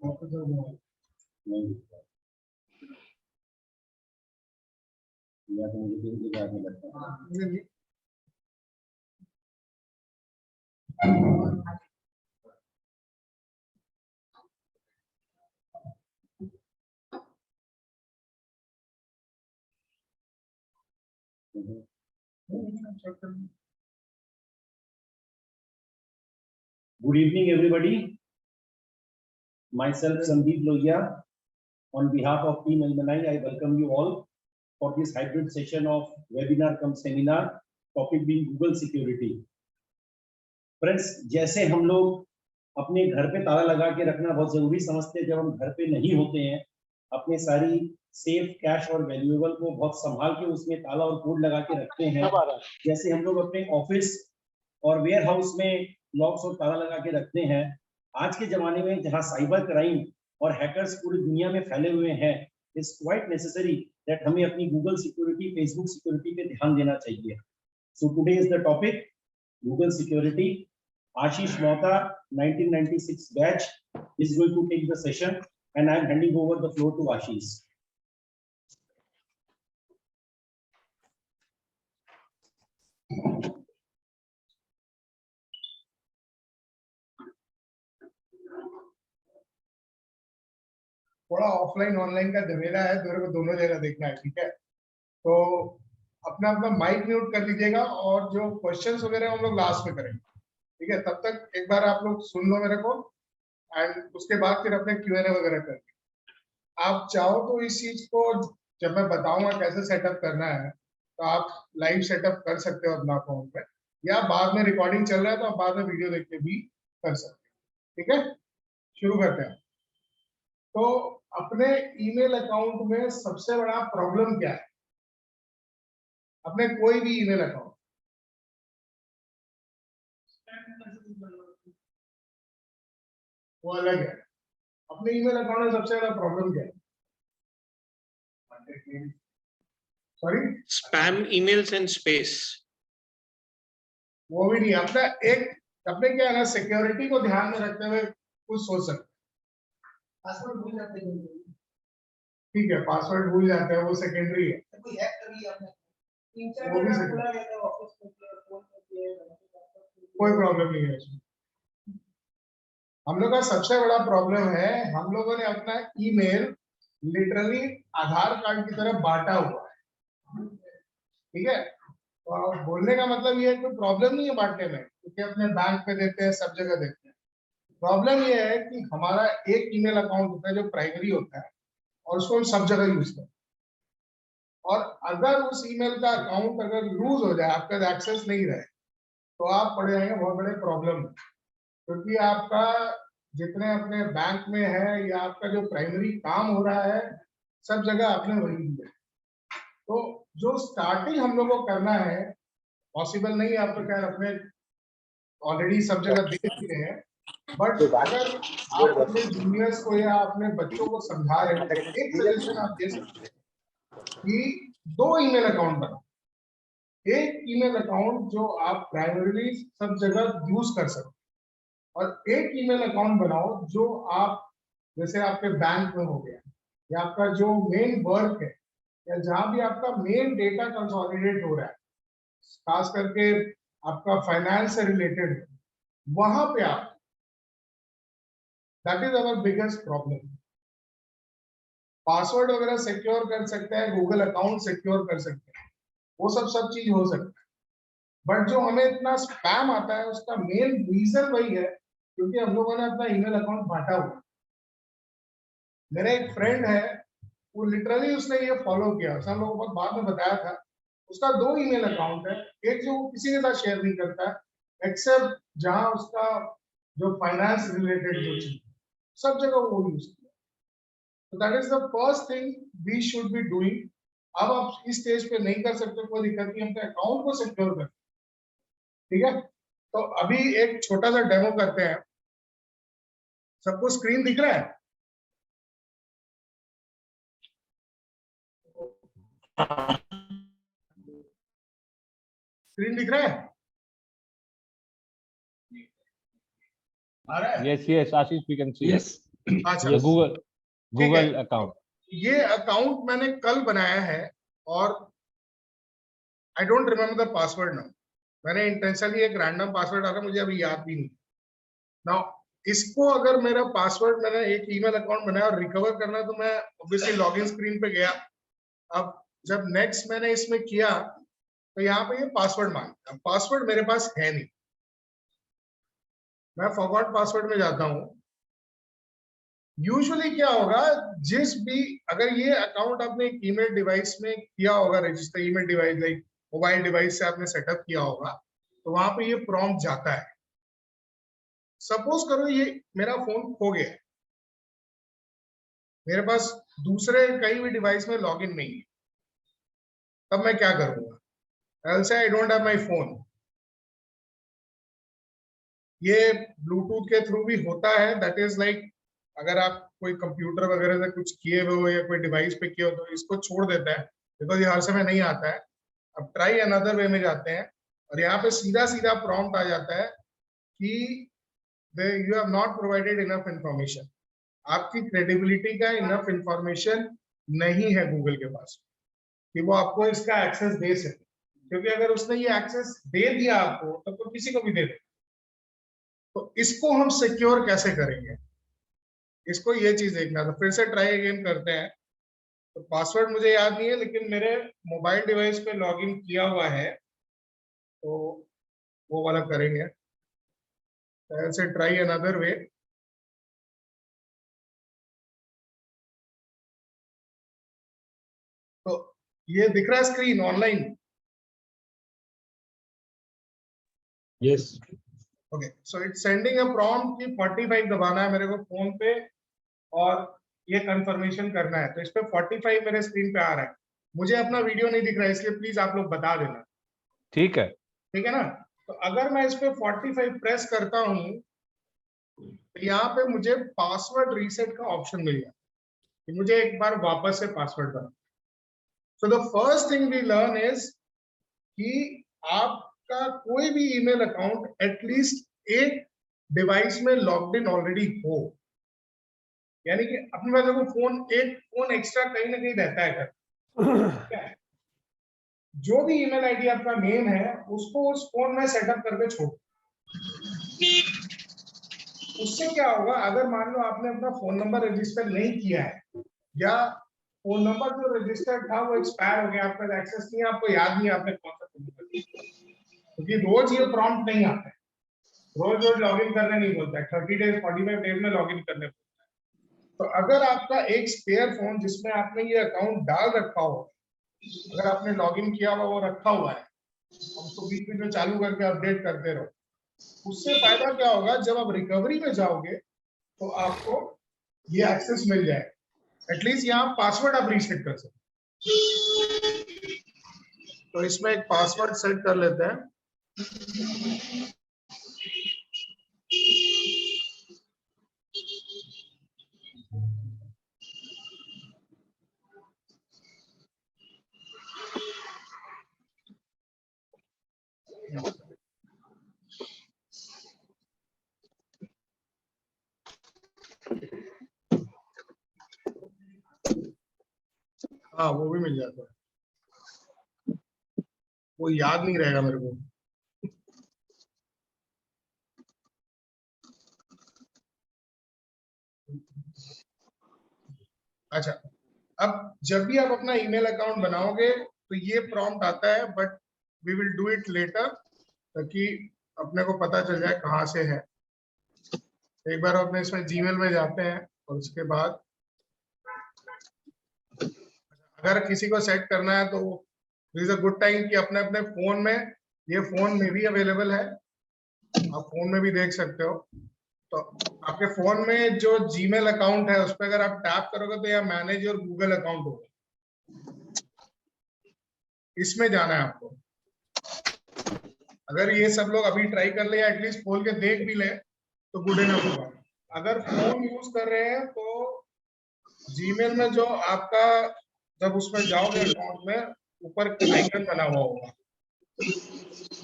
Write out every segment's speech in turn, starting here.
नहीं दिखता या तो मुझे किसी की बात नहीं लगता। Good evening, everybody. Myself, Sandeep Lohia. On behalf of Team Alumni, I welcome you all for this hybrid session of webinar cum seminar, topic being Google Security. Friends, जैसे हम लोग अपने घर पे ताला लगा के रखना बहुत जरूरी समझते हैं, जब हम घर पे नहीं होते हैं, अपने सारी सेफ कैश और वैल्यूएबल को बहुत संभाल के उसमें ताला और कोड लगा के रखते हैं, जैसे हम लोग अपने ऑफिस और वेयर हाउस में लॉक्स और ताला लगा के रखते हैं। आज के जमाने में जहां साइबर क्राइम और हैकर्स पूरी दुनिया में फैले हुए हैं, इट्स क्वाइट नेसेसरी दैट हमें अपनी गूगल सिक्योरिटी, फेसबुक सिक्योरिटी पे ध्यान देना चाहिए। So today is the topic Google security. Ashish Mohta, 1996 batch, is going to take the session, and I am handing over the floor to Ashish. थोड़ा offline online का झमेला है, मेरे को दोनों जगह देखना है, ठीक है? तो अपना अपना माइक म्यूट कर लीजिएगा और जो क्वेश्चंस वगैरह हम लोग लास्ट में करेंगे, ठीक है? तब तक एक बार आप लोग सुन लो मेरे को, एंड उसके बाद फिर अपने Q&A वगैरह करेंगे। आप चाहो तो इस चीज को जब मैं बताऊंगा कैसे सेटअप करना है, तो आप लाइव सेटअप कर सकते हो अपना फोन पे, या बाद में रिकॉर्डिंग चल रहा है तो आप बाद में वीडियो देख के भी कर सकते हैं, ठीक है? शुरू करते हैं। तो अपने ईमेल अकाउंट में सबसे बड़ा प्रॉब्लम क्या है? अपने कोई भी ईमेल अकाउंट, वो अलग है। अपने ईमेल अकाउंट में सबसे बड़ा प्रॉब्लम क्या है? Sorry, spam emails and space. वो भी नहीं। अपना एक अपने क्या है ना, सिक्योरिटी को ध्यान में रखते हुए कुछ सोच सकते हैं। पासवर्ड भूल जाते हैं, ठीक है? पासवर्ड भूल जाते हैं, वो सेकेंडरी है। कोई हैक कर लिया आपने, वो भी सेकेंडरी, कोई प्रॉब्लम नहीं है उसमें। हम लोग का सबसे बड़ा प्रॉब्लम है, हम लोगों ने अपना ईमेल लिटरली आधार कार्ड की तरह बांटा हुआ है, ठीक है? तो बोलने का मतलब ये है कोई प्रॉब्लम नहीं है बांटने में, क्योंकि अपने बैंक पे देते हैं, सब जगह देते हैं। प्रॉब्लम ये है कि हमारा एक ईमेल अकाउंट होता है जो प्राइमरी होता है, और उसको हम सब जगह यूज करते हैं। और अगर उस ईमेल का अकाउंट अगर लूज हो जाए, आपका एक्सेस नहीं रहे, तो आप पड़ जाएंगे बहुत बड़े प्रॉब्लम में, क्योंकि आपका जितने अपने बैंक में है या आपका जो प्राइमरी काम हो रहा है, सब जगह आपने वही दिया है। तो जो स्टार्टिंग हम लोग को करना है, पॉसिबल नहीं है, आप तो खैर अपने ऑलरेडी सब जगह दे चुके हैं, बट अगर आप अपने जूनियर्स को या अपने बच्चों को समझा रहे हैं, एक सजेशन आप दे सकते हैं कि 2 ईमेल अकाउंट बनाओ। एक ईमेल अकाउंट जो आप प्राइमरीली सब जगह यूज कर सकते हैं, और एक ईमेल अकाउंट बनाओ जो आप, जैसे आपके बैंक में हो गया, या आपका जो मेन वर्क है, या जहां भी आपका मेन डेटा कंसोलिडेट हो रहा है, खास करके आपका फाइनेंस से रिलेटेड है, वहां पे आप, that is our biggest problem. Password वगैरह सिक्योर कर सकते हैं, गूगल अकाउंट सिक्योर कर सकते हैं, वो सब चीज हो सकता है, बट जो हमें इतना स्पैम आता है उसका मेन रीजन वही है क्योंकि हम लोगों ने अपना ईमेल अकाउंट बांटा हुआ। मेरा एक फ्रेंड है, वो लिटरली उसने ये फॉलो किया, उसने हम लोगों को बाद में बताया था। उसका 2 ईमेल अकाउंट है, एक जो वो किसी के साथ शेयर नहीं करता है एक्सेप्ट जहां उसका जो फाइनेंस रिलेटेड जो चीज, सब जगह वो यूज किया। तो that is the first thing we should be doing. अब आप इस स्टेज पे नहीं कर सकते, कोई दिक्कत नहीं, अपने अकाउंट को सिक्योर कर, ठीक है? तो अभी एक छोटा सा डेमो करते हैं। सबको स्क्रीन दिख रहा है? स्क्रीन दिख रहा है? आ रहा है? Yes, Ashish, we can see. Yes. अच्छा गूगल ठीक है। अकाउंट। ये अकाउंट मैंने कल बनाया है और I don't remember the password now. मैंने इंटेंशनली एक रैंडम पासवर्ड डाला, मुझे अभी याद भी नहीं। नाउ इसको अगर मेरा पासवर्ड, मैंने एक ईमेल अकाउंट बनाया और रिकवर करना है, तो मैं ऑब्वियसली लॉगिन स्क्रीन पे गया। अब जब नेक्स्ट मैंने इसमें किया तो यहाँ पे ये पासवर्ड मांगता है। पासवर्ड मेरे पास है नहीं, मैं फॉरगॉट पासवर्ड में जाता हूँ। यूजुअली क्या होगा, जिस भी, अगर ये अकाउंट आपने एक ईमेल डिवाइस में किया होगा register, email device like mobile device से आपने सेटअप किया होगा, तो वहां पे ये प्रॉम्प्ट जाता है। सपोज करो ये मेरा फोन खो गया है, मेरे पास दूसरे कहीं भी डिवाइस में लॉगिन नहीं है, तब मैं क्या करूंगा? I'll say I don't have my phone। ये ब्लूटूथ के थ्रू भी होता है, दैट इज लाइक अगर आप कोई कंप्यूटर वगैरह से कुछ किए हुए हो या कोई डिवाइस पे किए हो तो इसको छोड़ देता है, बिकॉज ये हर समय नहीं आता है। अब ट्राई अनदर वे में जाते हैं और यहाँ पे सीधा सीधा प्रॉम्प्ट आ जाता है कि you have not provided enough information. आपकी क्रेडिबिलिटी का इनफ इंफॉर्मेशन नहीं है गूगल के पास कि वो आपको इसका एक्सेस दे सके, क्योंकि अगर उसने ये एक्सेस दे दिया आपको तो किसी को भी दे दे। तो इसको हम सिक्योर कैसे करेंगे, इसको ये चीज देखना। तो फिर से ट्राई अगेन करते हैं। तो पासवर्ड मुझे याद नहीं है, लेकिन मेरे मोबाइल डिवाइस पे लॉगिन किया हुआ है, तो वो वाला करेंगे। ऐसे ट्राई अनदर वे। तो ये दिख रहा है screen online? Yes. Okay, so it's sending a prompt कि 45 दबाना है मेरे को फोन पे और ये कंफर्मेशन करना है। तो इस पे 45 मेरे स्क्रीन पे आ रहा है। मुझे अपना वीडियो नहीं दिख रहा है, इसलिए प्लीज आप लोग बता देना, ठीक है। ठीक है ना? तो अगर मैं इस पे 45 प्रेस करता हूं तो यहाँ पे मुझे पासवर्ड रीसेट का ऑप्शन मिल गया कि मुझे एक बार वापस से पासवर्ड बना। So the first thing we learn is कि आपका कोई भी ईमेल अकाउंट एटलीस्ट एक डिवाइस में लॉग्ड इन ऑलरेडी हो, यानी कि अपने पास देखो एक फोन एक्स्ट्रा कहीं ना कहीं रहता है कर। जो भी ईमेल आईडी आपका मेन है उसको उस फोन में सेटअप करके छोड़। उससे क्या होगा, अगर मान लो आपने अपना फोन नंबर रजिस्टर नहीं किया है या फोन नंबर जो रजिस्टर्ड था वो एक्सपायर हो गया, आपका एक्सेस नहीं है, आपको याद नहीं आपने कौन सा फोन नंबर दिया, क्योंकि रोज ये प्रॉम्प्ट नहीं आता है, रोज रोज लॉगिन करने नहीं बोलता है, 30 डेज 45 डेज में लॉगिन करने बोलता है। तो अगर आपका एक स्पेयर फोन जिसमें आपने ये अकाउंट डाल रखा हो, अगर आपने लॉगिन किया हुआ वो रखा हुआ है, उसको बीच बीच में चालू करके अपडेट करते रहो, उससे फायदा क्या होगा, जब आप रिकवरी में जाओगे तो आपको ये एक्सेस मिल जाए। एटलीस्ट यहाँ पासवर्ड आप रीसेट कर सकते। तो इसमें एक पासवर्ड सेट कर लेते हैं। हाँ, वो भी मिल जाता है, वो याद नहीं रहेगा मेरे को। अच्छा, अब जब भी आप अपना ईमेल अकाउंट बनाओगे तो ये प्रॉम्प्ट आता है, but we will do it later, ताकि अपने को पता चल जाए कहाँ से है। एक बार अपने इसमें जीमेल में जाते हैं और उसके बाद अगर किसी को सेट करना है तो this is a good time कि अपने अपने फोन में, ये फोन में भी अवेलेबल है, आप फोन में भी देख सकते हो। तो आपके फोन में जो जीमेल अकाउंट है उस पर अगर आप टैप करोगे तो यहाँ मैनेज योर गूगल अकाउंट होगा, इसमें जाना है आपको। अगर ये सब लोग अभी ट्राई कर ले या एटलीस्ट खोल के देख भी ले तो गुड इनफ होगा। अगर फोन यूज कर रहे हैं तो जीमेल में जो आपका, जब उसमें जाओगे अकाउंट में, ऊपर आइकन बना हुआ होगा,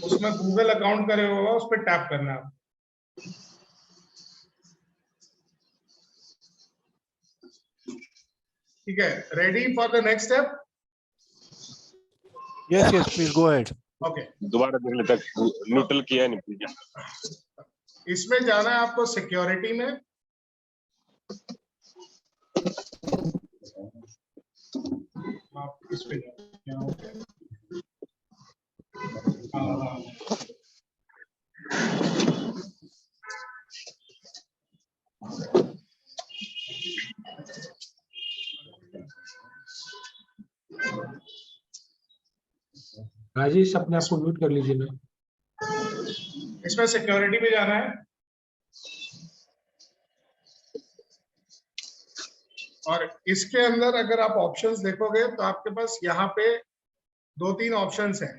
उसमें गूगल अकाउंट करे होगा, उस पर टैप करना है। ठीक है, ready for the next step? Yes, yes, please go ahead. Okay, दोबारा देखने तक न्यूट्रल किया नहीं प्लीज। इसमें जाना है आपको सिक्योरिटी में। आप इस पे जाओ। हाँ। राजेश अपने आप को म्यूट कर लीजिए ना। इसमें सिक्योरिटी पे जाना है और इसके अंदर अगर आप ऑप्शंस देखोगे तो आपके पास यहाँ पे 2-3 ऑप्शंस हैं।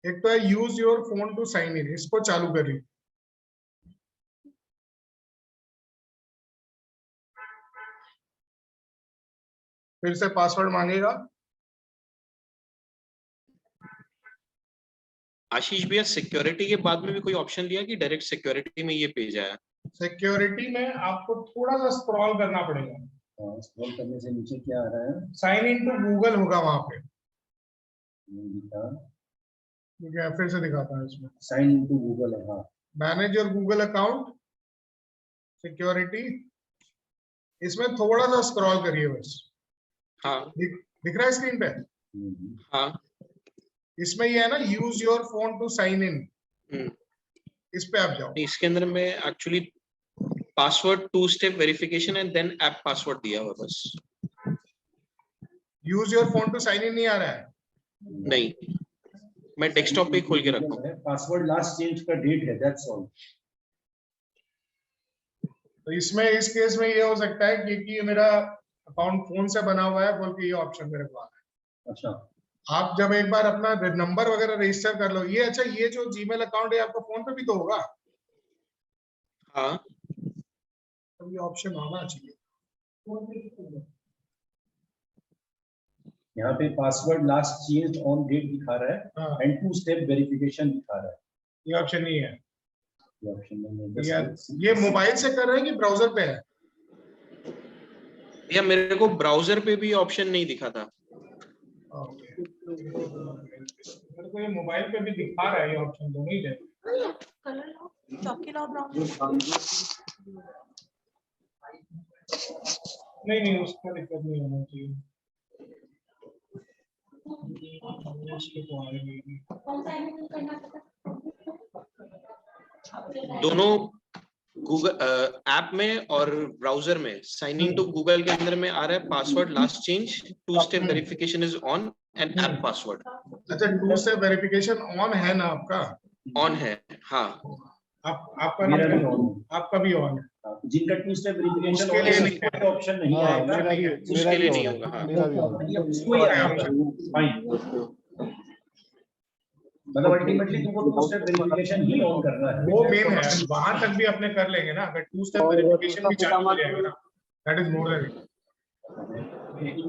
एक तो है use your phone to sign in, इसको चालू करिए। फिर से पासवर्ड मांगेगा। आशीष भैया सिक्योरिटी के बाद में भी कोई ऑप्शन दिया कि डायरेक्ट सिक्योरिटी में ये पेज आया? सिक्योरिटी में आपको थोड़ा सा स्क्रॉल करना पड़ेगा। स्क्रॉल करने से नीचे क्या आ रहा है? साइन इन टू गूगल होगा वहां पे। दिखा, ठीक है, फिर से दिखाता हूँ इसमें। साइन इन टू गूगल है, हाँ। Manage your Google account, security, इसमें थोड़ा सा स्क्रॉल करिए बस। हाँ दिख रहा है स्क्रीन पे? हाँ। इसमें ये है ना, use your phone to sign in, इस पे आप जाओ। इसके अंदर में actually password 2 step verification and then app password दिया हुआ बस। Use your phone to sign in नहीं आ रहा है? नहीं, मैं डेस्कटॉप पे खोल के रखा हूँ। पासवर्ड लास्ट चेंज का डेट है, दैट्स ऑल। तो इसमें इस केस में ये हो सकता है कि मेरा अकाउंट फोन से बना हुआ है बोल के ये ऑप्शन मेरे को आ रहा है। अच्छा, आप जब एक बार अपना नंबर वगैरह रजिस्टर कर लो, ये अच्छा, ये जो जीमेल अकाउंट है आपका फोन पे भी तो होगा। हाँ तो ये ऑप्शन आना चाहिए। यहाँ पे password last change on date दिखा रहा है हाँ, एंड 2 स्टेप वेरिफिकेशन दिखा रहा है। ये ऑप्शन नहीं है। ये ऑप्शन नहीं है। ये मोबाइल से कर रहे हैं कि ब्राउजर पे है? या मेरे को ब्राउजर पे भी ऑप्शन नहीं दिखा था। ओके, मेरे को ये मोबाइल पे भी दिखा रहा है, ये ऑप्शन दोनों ही है। कलर लो, चौकी लो, ब्राउन। नहीं, उसका दिक्कत नहीं होना चाहिए। उसके तो आएगी। दोनों गूगल ऐप में और ब्राउजर में साइन इन टू गूगल के अंदर में आ रहा है password last change 2 step verification is on and app password. अच्छा, 2 स्टेप वेरिफिकेशन ऑन है ना आपका? ऑन है हाँ। आपका मेरा भी नहीं, ऑन है। आपका भी ऑन है। जिनका 2 स्टेप वेरिफिकेशन उसके लिए नहीं है। कोई ऑप्शन नहीं हाँ, आएगा। उसके लिए नहीं होगा। हाँ मेरा भी होगा। उसको ही आएगा। फाइन। मतलब अल्टीमेटली तुमको 2 स्टेप वेरिफिकेशन ही ऑन करना है। वो मेन है, वहां तक भी अपने कर लेंगे ना। अगर 2 स्टेप वेरिफिकेशन भी चालू हो जाएगा ना, that is more than.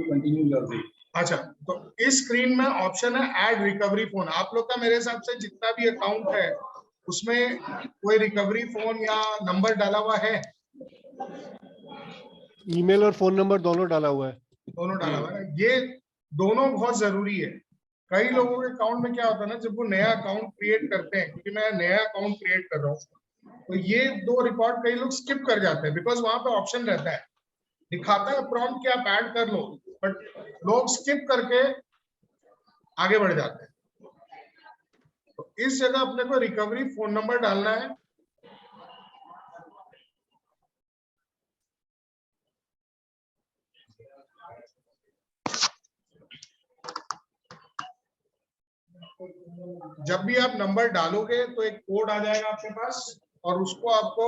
Continue your way. अच्छा, तो इस स्क्रीन में ऑप्शन है ऐड रिकवरी फोन। आप लोग का मेरे हिसाब से जितना भी अकाउंट है उसमें कोई रिकवरी फोन या नंबर डाला हुआ है? ईमेल और फोन नंबर दोनों डाला हुआ है। दोनों डाला हुआ है। ये दोनों बहुत जरूरी है। कई लोगों के अकाउंट में क्या होता है ना, जब वो नया अकाउंट क्रिएट करते हैं, क्योंकि मैं नया अकाउंट क्रिएट कर रहा हूँ, तो ये 2 रिकॉर्ड कई लोग स्किप कर जाते हैं। बिकॉज वहां पे ऑप्शन रहता है, दिखाता है प्रॉम्प्ट कि आप ऐड कर लो, बट लोग स्किप करके आगे बढ़ जाते हैं। तो इस जगह अपने को रिकवरी फोन नंबर डालना है। जब भी आप नंबर डालोगे तो एक कोड आ जाएगा आपके पास और उसको आपको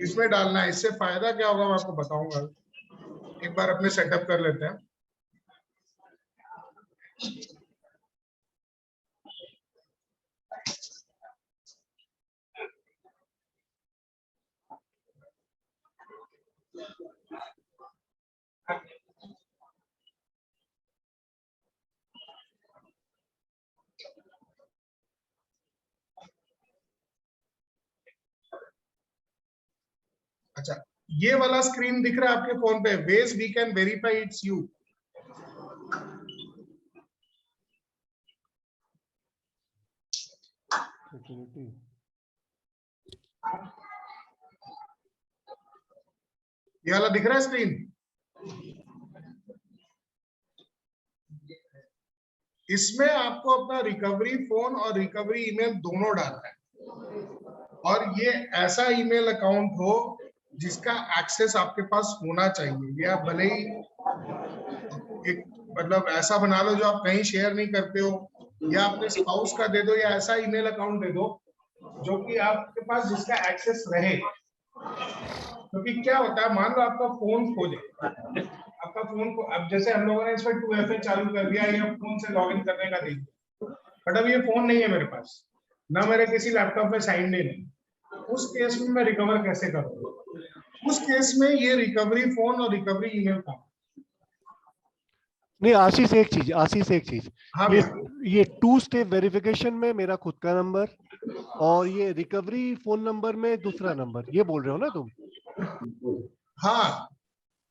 इसमें डालना है। इससे फायदा क्या होगा मैं आपको बताऊंगा। एक बार अपने सेटअप कर लेते हैं। अच्छा, ये वाला स्क्रीन दिख रहा है आपके फोन पे, ways we can verify it's you. ये वाला दिख रहा है स्क्रीन? इसमें आपको अपना रिकवरी फोन और रिकवरी ईमेल दोनों डालना है, और ये ऐसा ईमेल अकाउंट हो जिसका एक्सेस आपके पास होना चाहिए। या भले ही एक मतलब ऐसा बना लो जो आप कहीं शेयर नहीं करते हो, या अपने स्पाउस का दे दो, या ऐसा ईमेल अकाउंट दे दो जो कि आपके पास जिसका एक्सेस रहे। क्योंकि क्या होता है, मान लो आपका फोन खो जाए, आपका फोन को, अब जैसे हम लोगों ने इस पर 2FA चालू कर दिया, ये फोन से लॉगिन करने का दे दिया, बट अब ये फोन नहीं है मेरे पास, ना मेरे किसी लैपटॉप में साइन इन है, उस केस में मैं रिकवर कैसे करूंगा? उस केस में ये रिकवरी फोन और रिकवरी ईमेल का। नहीं आशीष एक चीज हाँ ये भैया। ये 2 स्टेप वेरिफिकेशन में मेरा खुद का नंबर और ये रिकवरी फोन नंबर में दूसरा नंबर, ये बोल रहे हो ना तुम? हाँ,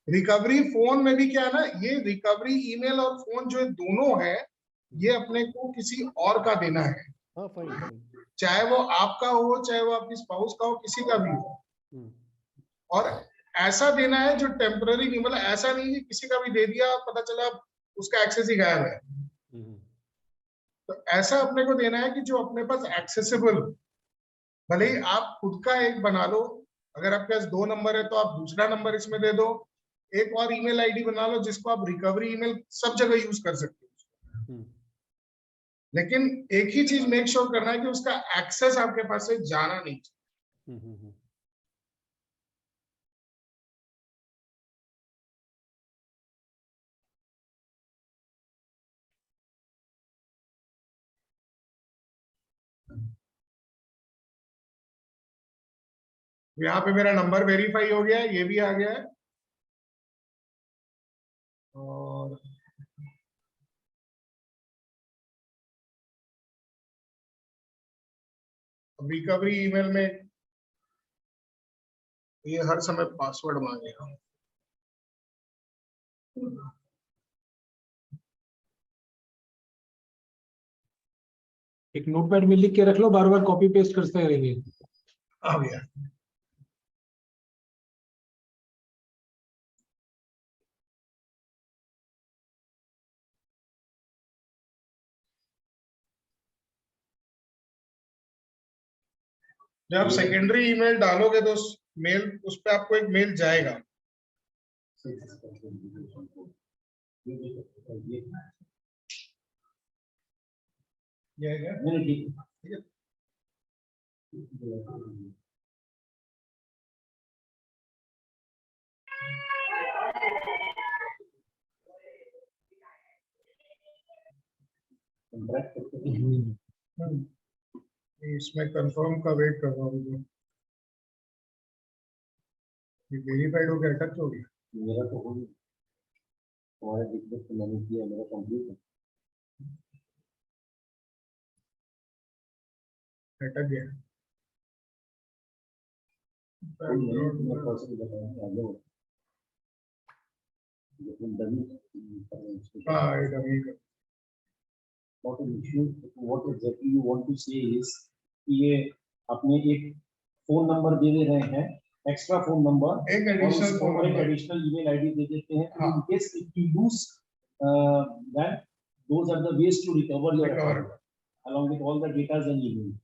रिकवरी फोन में भी क्या है ना, ये रिकवरी ईमेल और फोन जो दोनों है, ये अपने को किसी और का देना है। हाँ फाइन। चाहे वो आपका हो, चाहे वो आपकी स्पाउस का हो, किसी का भी हो। और ऐसा देना है जो टेम्पररी नहीं, मतलब ऐसा नहीं कि किसी का भी दे दिया पता चला उसका एक्सेस ही गायब है। तो ऐसा अपने को देना है कि जो अपने पास एक्सेसिबल, भले ही आप खुद का एक बना लो, अगर आपके पास 2 नंबर है तो आप दूसरा नंबर इसमें दे दो, एक और ईमेल आईडी बना लो जिसको आप रिकवरी ईमेल सब जगह यूज कर सकते हो। लेकिन एक ही चीज मेक श्योर करना है कि उसका एक्सेस आपके पास से जाना नहीं चाहिए। यहाँ पे मेरा नंबर वेरीफाई हो गया है, ये भी आ गया है। और रिकवरी ईमेल में ये हर समय पासवर्ड मांगेगा। एक नोटपैड में लिख के रख लो, बार बार कॉपी पेस्ट करते रहेंगे। आ गया। जब आप सेकेंडरी ईमेल डालोगे तो मेल, उस पर आपको एक मेल जाएगा। ये है क्या? इसमें कंफर्म का वेट कर रहा हूँ। ये वेरीफाइड हो गया, टच हो गया। मेरा तो हो गया, तुम्हारा दिक्कत तो मैंने किया, मेरा कंप्लीट है। अटक गया। मैं पर्सन बताऊंगा आगे। लेकिन हाँ, ये डमी का। what is issue, what exactly you want to say is कि ये अपने एक फोन नंबर दे रहे हैं, एक्स्ट्रा फोन नंबर, एक additional phone number, additional email ID दे देते हैं। हाँ। In case if you lose that, those are the ways to recover your account along with all the data and email.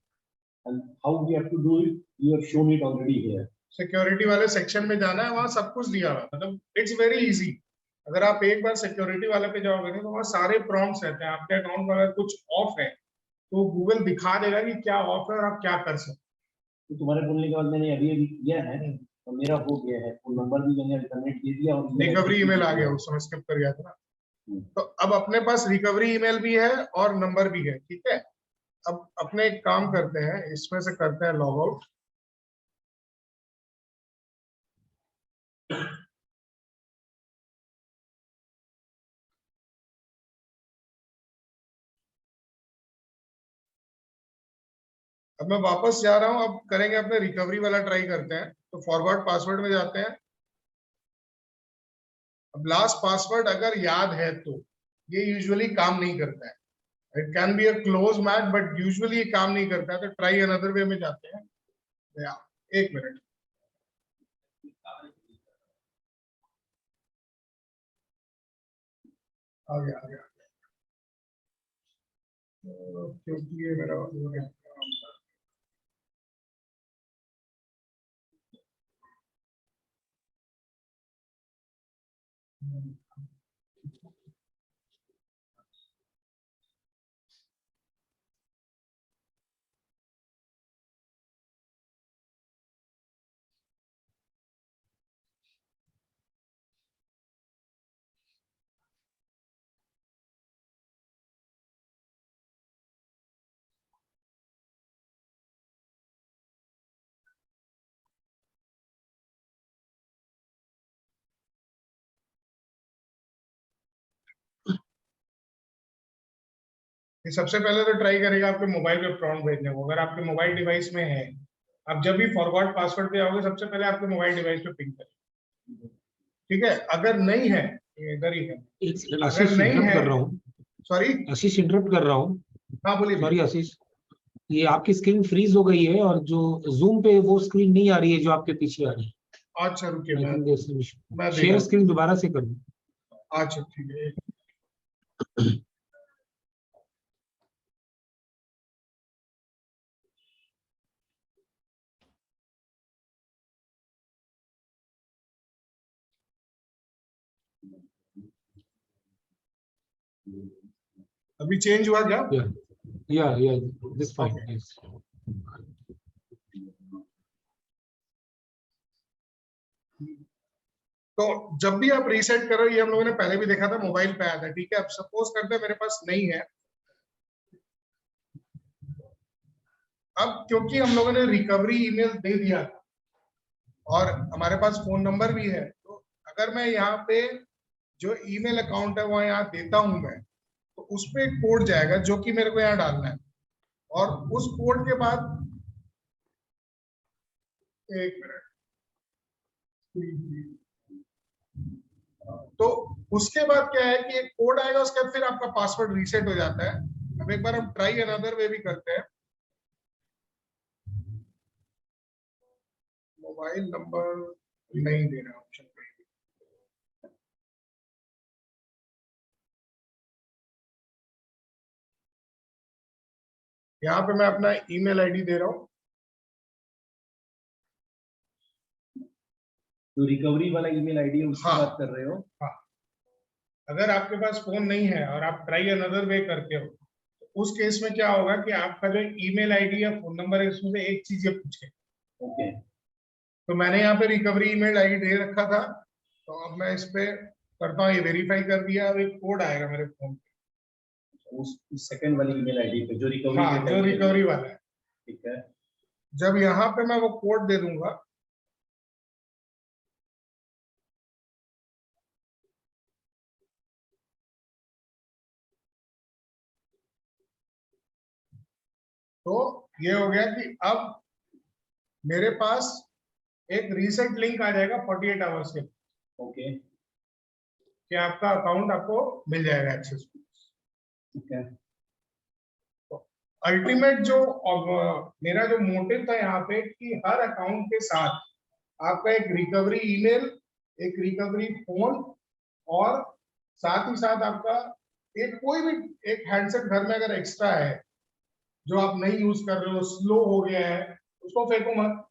And how we have to do it, you have shown it already here. Security वाले section में जाना है, वहां सब कुछ दिया हुआ, मतलब इट्स वेरी इजी। अगर आप एक बार सिक्योरिटी वाले पे जाओगे तो वहाँ सारे प्रॉम्प्ट्स रहते हैं। आपके अकाउंट में अगर कुछ ऑफ है तो गूगल दिखा देगा कि क्या ऑफ है और आप क्या कर सकते तो तुम्हारे बोलने के बाद मैंने अभी किया है, तो मेरा हो गया है, फोन नंबर भी मैंने अल्टरनेट दे दिया और रिकवरी ईमेल आ गया, उस समय स्किप कर गया था ना। तो अब अपने पास रिकवरी ईमेल भी है और नंबर भी है, ठीक है। अब अपने एक काम करते हैं, इसमें से करते हैं लॉग आउट। अब मैं वापस जा रहा हूं, अब करेंगे अपने रिकवरी वाला ट्राई करते हैं। तो फॉरवर्ड पासवर्ड में जाते हैं, अब लास्ट पासवर्ड अगर याद है तो ये यूजुअली काम नहीं करता है. It can be a close match but usually ये काम नहीं करता है. तो ट्राई अनदर वे में जाते हैं. या, एक मिनट. आ गया आ गया. क्योंकि ये मेरा ये सबसे पहले तो ट्राई करेगा आपके मोबाइल पे प्रॉम्प्ट भेजने को. अगर आपके मोबाइल डिवाइस में है, आप जब भी फॉरगॉट पासवर्ड पे आओगे सबसे पहले आपके मोबाइल डिवाइस पे पिंग करें. ठीक है. अगर नहीं है, ये इधर ही है. आशीष नहीं इंटरप्ट है- कर रहा हूँ. सॉरी. आशीष इंटरप्ट कर रहा हूँ. हाँ बोलिए. सॉरी आशीष, ये आपकी स्क्रीन फ्रीज हो गई है और जो जूम पे वो स्क्रीन नहीं आ रही है जो आपके पीछे आ रही है. अच्छा रुकिए, I think there's some issue. मैं शेयर स्क्रीन दोबारा से कर दो. अच्छा ठीक है. अभी चेंज हुआ क्या? Yeah, this fine. Okay. Yes. तो जब भी आप रीसेट करो, ये हम लोगों ने पहले भी देखा था, मोबाइल पे आया था. ठीक है. अब सपोज करते हैं मेरे पास नहीं है. अब क्योंकि हम लोगों ने रिकवरी ईमेल दे दिया था और हमारे पास फोन नंबर भी है, तो अगर मैं यहाँ पे जो ईमेल अकाउंट है वो यहाँ देता हूं मैं, तो उस पे एक कोड जाएगा जो कि मेरे को यहाँ डालना है. और उस कोड के बाद, एक मिनट, तो उसके बाद क्या है कि एक कोड आएगा, उसके बाद फिर आपका पासवर्ड रीसेट हो जाता है. अब एक बार हम ट्राई अनदर वे भी करते हैं. मोबाइल नंबर नहीं दे रहा ऑप्शन पे. यहाँ पे मैं अपना ईमेल आईडी दे रहा हूँ. तो रिकवरी वाला ईमेल आईडी है, उसकी हाँ. बात कर रहे हो? हाँ. अगर आपके पास फोन नहीं है और आप ट्राई अनदर वे करते हो, तो उस केस में क्या होगा कि आपका जो ईमेल आईडी या फोन नंबर है, इसमें से एक चीज ये पूछे. ओके. तो मैंने यहाँ पे रिकवरी ईमेल आईडी दे रखा था, तो अब मैं इस पे करता हूँ, ये वेरीफाई कर दिया. अब एक कोड आएगा मेरे फोन पे. उस सेकंड वाली ईमेल आईडी पे जो रिकवरी हाँ, जो रिकवरी वाला है. ठीक है. जब यहाँ पे मैं वो कोड दे दूंगा, तो ये हो गया कि अब मेरे पास एक रीसेट लिंक आ जाएगा 48 आवर्स के, ओके. कि आपका अकाउंट आपको मिल जाएगा एक्सेस. ठीक है. अल्टीमेट जो मेरा जो मोटिव था यहाँ पे कि हर अकाउंट के साथ आपका एक रिकवरी ईमेल, एक रिकवरी फोन, और साथ ही साथ आपका एक कोई भी एक हैंडसेट घर में अगर एक्स्ट्रा है जो आप नहीं यूज कर रहे हो, स्लो हो गया है, उसको फेंको मत.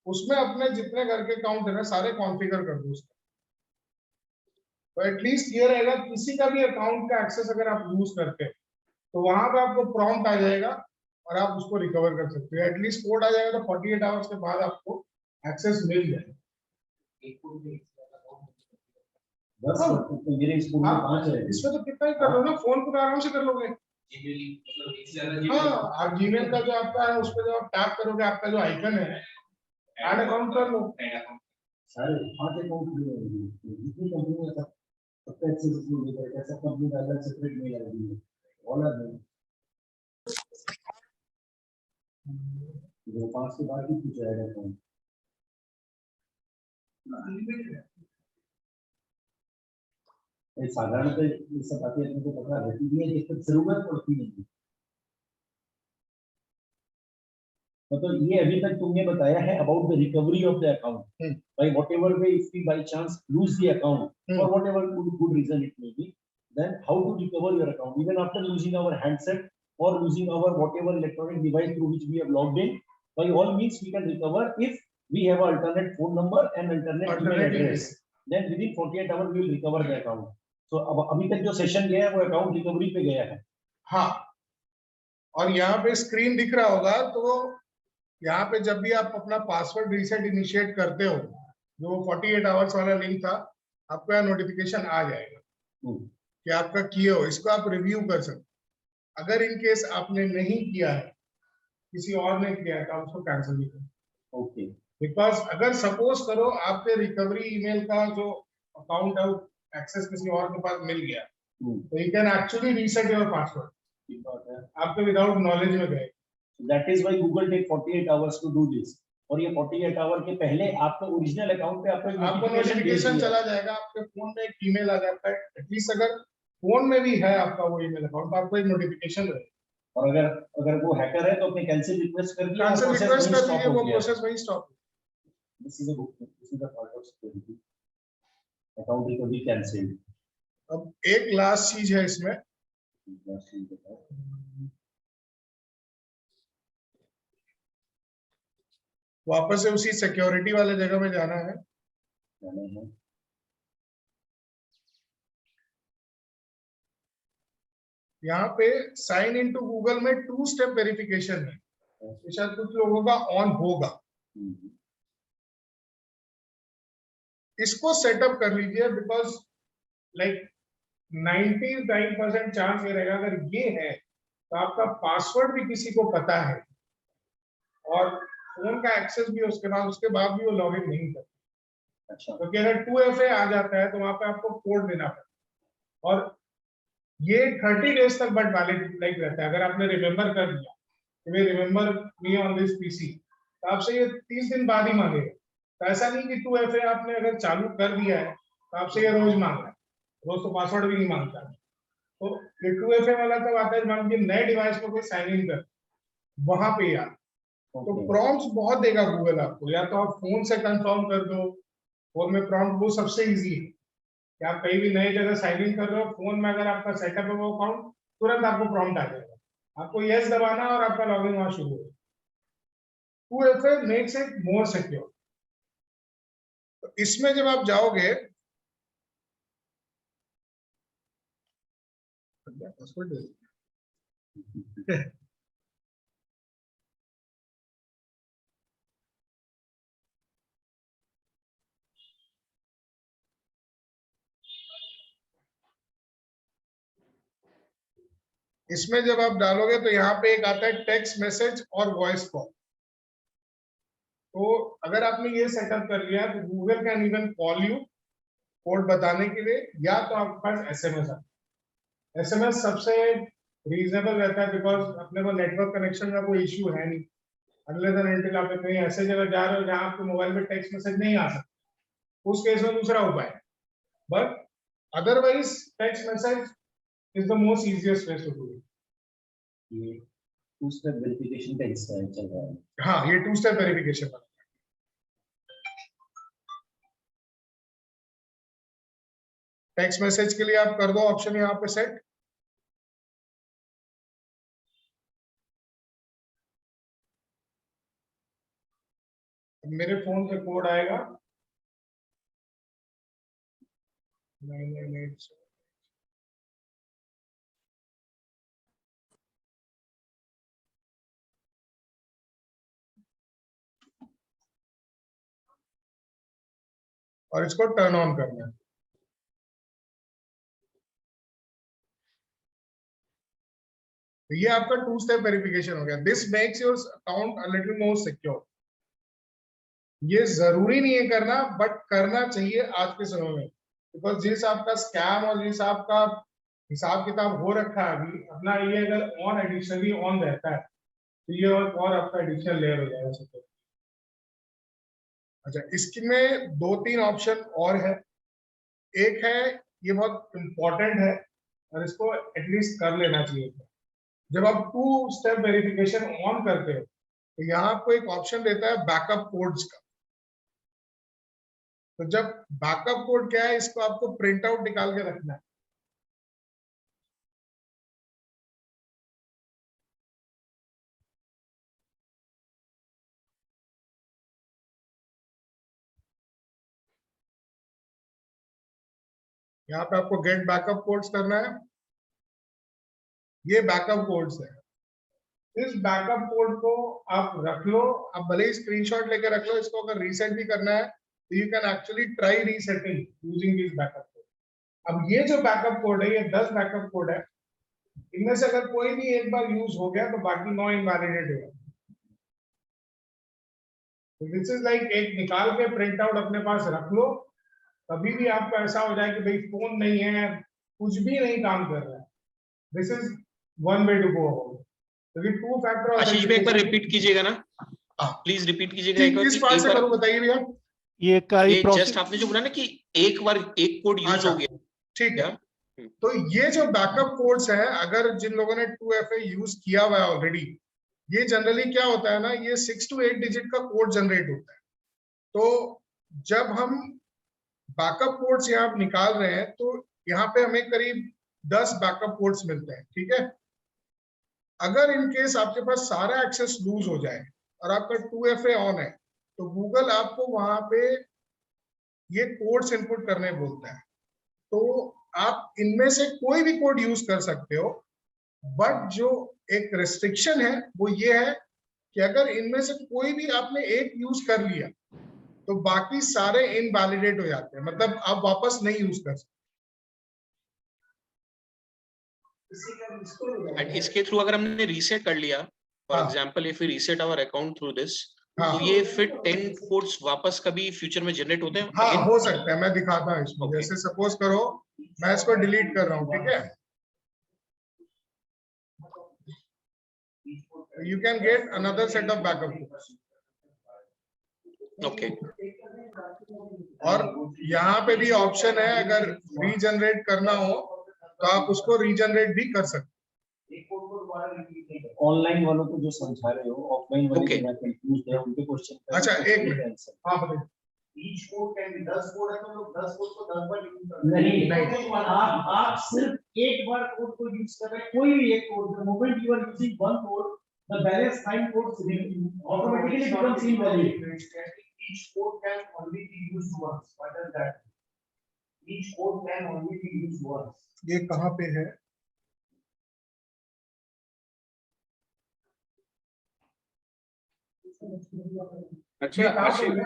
उसमें अपने जितने घर के अकाउंट है ना, सारे कॉन्फ़िगर कर दो उसका. तो एटलीस्ट ये रहेगा, किसी का भी अकाउंट का एक्सेस अगर आप यूज करते हैं तो वहां पे आपको प्रॉम्प्ट आ जाएगा और आप उसको रिकवर कर सकते हो. एटलीस्ट कोड आ जाएगा तो 48 आवर्स के बाद आपको एक्सेस मिल जाएगा. बस तो मेरे स्कूल में 5 है. इसमें तो कितना ही कर लो ना, फोन पे आराम से कर लोगे. हाँ, आप जीमेल का जो आपका है उस पर जब आप टैप करोगे, आपका जो आइकन है, ऐड अकाउंट कर लो. सारे 5 अकाउंट जितनी कंपनी है सबका एक्सेस इसमें मिल जाएगा. सब कंपनी का अलग सेपरेट मेल आईडी है. All are there. जो 5 के बाद ही कुछ ऐड अकाउंट. ये साधारणतः ये सब बातें अपने को पता रहती भी है, जिस पर जरूरत पड़ती नहीं है। मतलब ये अभी तक तुमने बताया है about the recovery of the account by whatever way, if we by chance lose the account for whatever good reason it may be, then how to recover your account even after losing our handset or losing our whatever electronic device through which we have logged in. By all means we can recover if we have an alternate phone number and alternate email address, then within 48 hours we will recover the account. So अब अभी तक जो session गया है वो account recovery पे गया है। हाँ, और यहाँ पे स्क्रीन दिख रहा होगा, तो यहाँ पे जब भी आप अपना पासवर्ड रीसेट इनिशिएट करते हो, जो 48 आवर्स वाला लिंक था, आपको यहाँ नोटिफिकेशन आ जाएगा कि आपका किए हो। इसको आप रिव्यू कर सकते। अगर इन केस आपने नहीं किया है, किसी और ने किया है, तो आप उसको कैंसिल भी करो। ओके, बिकॉज अगर सपोज करो आपके रिकवरी ईमेल का जो अकाउंट है एक्सेस किसी और के पास मिल गया, तो you can actually reset your password आपके विदाउट नॉलेज में गए। That is why Google take 48 hours to do this. और ये 48 आवर के पहले आपका ओरिजिनल अकाउंट पे आपको नोटिफिकेशन चला जाएगा, आपके फोन में एक ईमेल आ जाता है। एटलीस्ट अगर फोन में भी है आपका वो ईमेल अकाउंट, तो आपको एक नोटिफिकेशन रहेगा। और अगर वो हैकर है तो अपने कैंसिल रिक्वेस्ट कर दिया, कैंसिल रिक्वेस्ट कर दीजिए, वो प्रोसेस वही stop. This is the part of security, account recovery cancel. अब एक लास्ट चीज है इसमें, वापस से उसी सिक्योरिटी वाले जगह में जाना है। यहाँ पे साइन इन टू गूगल में 2 स्टेप वेरिफिकेशन है, तो शायद कुछ लोगों का ऑन होगा। इसको सेटअप कर लीजिए, बिकॉज लाइक 99% चांस ये रहेगा, अगर ये है तो आपका पासवर्ड भी किसी को पता है और फोन का एक्सेस भी उसके बाद भी वो लॉगिन नहीं करता। अच्छा, क्योंकि अगर 2FA आ जाता है तो वहां पे आपको कोड देना पड़ता, और ये 30 डेज तक बट वैलिड लाइक रहता है। अगर आपने रिमेम्बर कर दिया कि भाई remember me on this PC, तो आपसे ये 30 दिन बाद ही मांगेगा। तो ऐसा नहीं कि 2FA आपने अगर चालू कर दिया है तो आपसे ये रोज मांग रहा है, रोज तो पासवर्ड भी नहीं मांगता। तो ये 2FA वाला तब आता है मान लीजिए नए डिवाइस पर कोई साइन इन कर, वहां पे यार तो प्रॉम्प्ट्स बहुत देगा गूगल आपको। या तो आप फोन से कंफर्म कर दो, फोन में प्रॉम्प्ट वो सबसे इजी है कि आप कहीं भी नई जगह साइन इन कर रहे हो, फोन में अगर आपका सेटअप है वो अकाउंट, तुरंत आपको प्रॉम्प्ट आ जाएगा, आपको यस दबाना और आपका लॉगिन वहां शुरू हो। 2FA makes it more secure. तो इसमें जब आप जाओगे, इसमें जब आप डालोगे तो यहाँ पे एक आता है टेक्स्ट मैसेज और वॉइस कॉल। तो अगर आपने ये सेटअप कर लिया तो Google can even call you code बताने के लिए, या तो आपके पास SMS आता है। SMS सबसे रीजनेबल रहता है, बिकॉज अपने को नेटवर्क कनेक्शन का कोई इश्यू है नहीं, अनलेस एंड अनटिल आप कहीं ऐसे जगह जा रहे हो जहां आपके मोबाइल में टेक्स्ट मैसेज नहीं आ सकता, उस केस में दूसरा उपाय है। But otherwise text message is the most easiest way to do it. ये 2 स्टेप वेरिफिकेशन का हिस्सा है, चल रहा है। हाँ, ये 2 स्टेप वेरिफिकेशन है। टेक्स्ट मैसेज के लिए आप कर दो ऑप्शन यहाँ पे सेट। मेरे फोन से कोड आएगा 998। और इसको टर्न ऑन करना है। तो ये आपका 2 स्टेप वेरिफिकेशन हो गया। This makes your account a little more secure. ये जरूरी नहीं है करना, बट करना चाहिए आज के समय में, बिकॉज जिस आपका स्कैम और जिस आपका हिसाब किताब हो रखा है अभी अपना, ये अगर ऑन एडिशनली ऑन रहता है तो ये और आपका एडिशनल लेयर हो जाएगा सिक्योर। अच्छा, इसमें 2-3 ऑप्शन और है। एक है ये बहुत इंपॉर्टेंट है और इसको एटलीस्ट कर लेना चाहिए। जब आप 2 स्टेप वेरिफिकेशन ऑन करते हो तो यहाँ आपको एक ऑप्शन देता है बैकअप कोड्स का। तो जब बैकअप कोड क्या है, इसको आपको प्रिंट आउट निकाल के रखना है। यहाँ पे आपको गेट बैकअप कोड्स करना है। ये बैकअप कोड्स है। इस बैकअप कोड को आप रख लो, आप भले ही स्क्रीनशॉट लेके रख लो। इसको अगर रीसेट भी करना है तो you can actually try resetting using this backup code. अब ये जो बैकअप कोड है, ये 10 बैकअप कोड है। इनमें से अगर कोई भी एक बार यूज हो गया तो बाकी 9 इनवैलिडेट हो। दिस इज लाइक एक निकाल के प्रिंट आउट अपने पास रख लो। कभी भी आपको ऐसा हो जाए कि भाई फोन नहीं है, कुछ भी नहीं काम कर रहा है, this is one way to go about. क्योंकि 2 फैक्टर आशीष भाई एक बार रिपीट कीजिएगा ना, प्लीज रिपीट कीजिएगा एक बार। किस पार्ट से करूं बताइए भैया। ये का ही ये प्रोसेस जस्ट आपने जो बोला ना कि एक बार एक कोड यूज हो गया, ठीक है। तो ये जो बैकअप कोड्स है, अगर जिन लोगों ने 2FA यूज किया हुआ है ऑलरेडी, ये जनरली क्या होता है ना, ये 6 to 8 डिजिट का कोड जनरेट होता है। तो जब हम बैकअप कोड्स यहाँ निकाल रहे हैं तो यहाँ पे हमें करीब 10 बैकअप कोड्स मिलते हैं, ठीक है। अगर इन केस आपके पास सारा एक्सेस लूज हो जाए और आपका 2FA ऑन है तो गूगल आपको वहां पे ये कोड्स इनपुट करने बोलता है। तो आप इनमें से कोई भी कोड यूज कर सकते हो, बट जो एक रेस्ट्रिक्शन है वो ये है कि अगर इनमें से कोई भी आपने एक यूज कर लिया तो बाकी सारे इनवैलिडेट हो जाते हैं, मतलब आप वापस नहीं यूज कर सकते। एंड इसके थ्रू अगर हमने रीसेट कर लिया, फॉर हाँ। Example if we reset our account through this, हाँ। तो ये फिर 10 कोड्स वापस कभी फ्यूचर में जनरेट होते हैं? हाँ again? हो सकता है, मैं दिखाता हूँ इसमें। Okay. जैसे सपोज करो मैं इसको डिलीट कर रहा हूँ, ठीक है। You can get another set of backup. Okay, और यहाँ पे भी ऑप्शन है, अगर रीजनरेट करना हो तो आप उसको रीजनरेट भी कर सकते। ऑनलाइन वालों को जो समझा रहे हो, ऑफलाइन वाले Okay. जो कंफ्यूज है उनके क्वेश्चन अच्छा, एक मिनट। हाँ बताइए। Each code can be 10 code है तो लोग 10 कोड को 10 बार यूज कर नहीं, आप सिर्फ एक बार कोड को यूज कर रहे हैं, कोई भी एक code. The moment you are using one code, the balance 9 codes automatically becomes invalid. Each code can only be used once. What does that mean? Each code can only be used once. ये कहाँ पे है? अच्छा आशीष, ये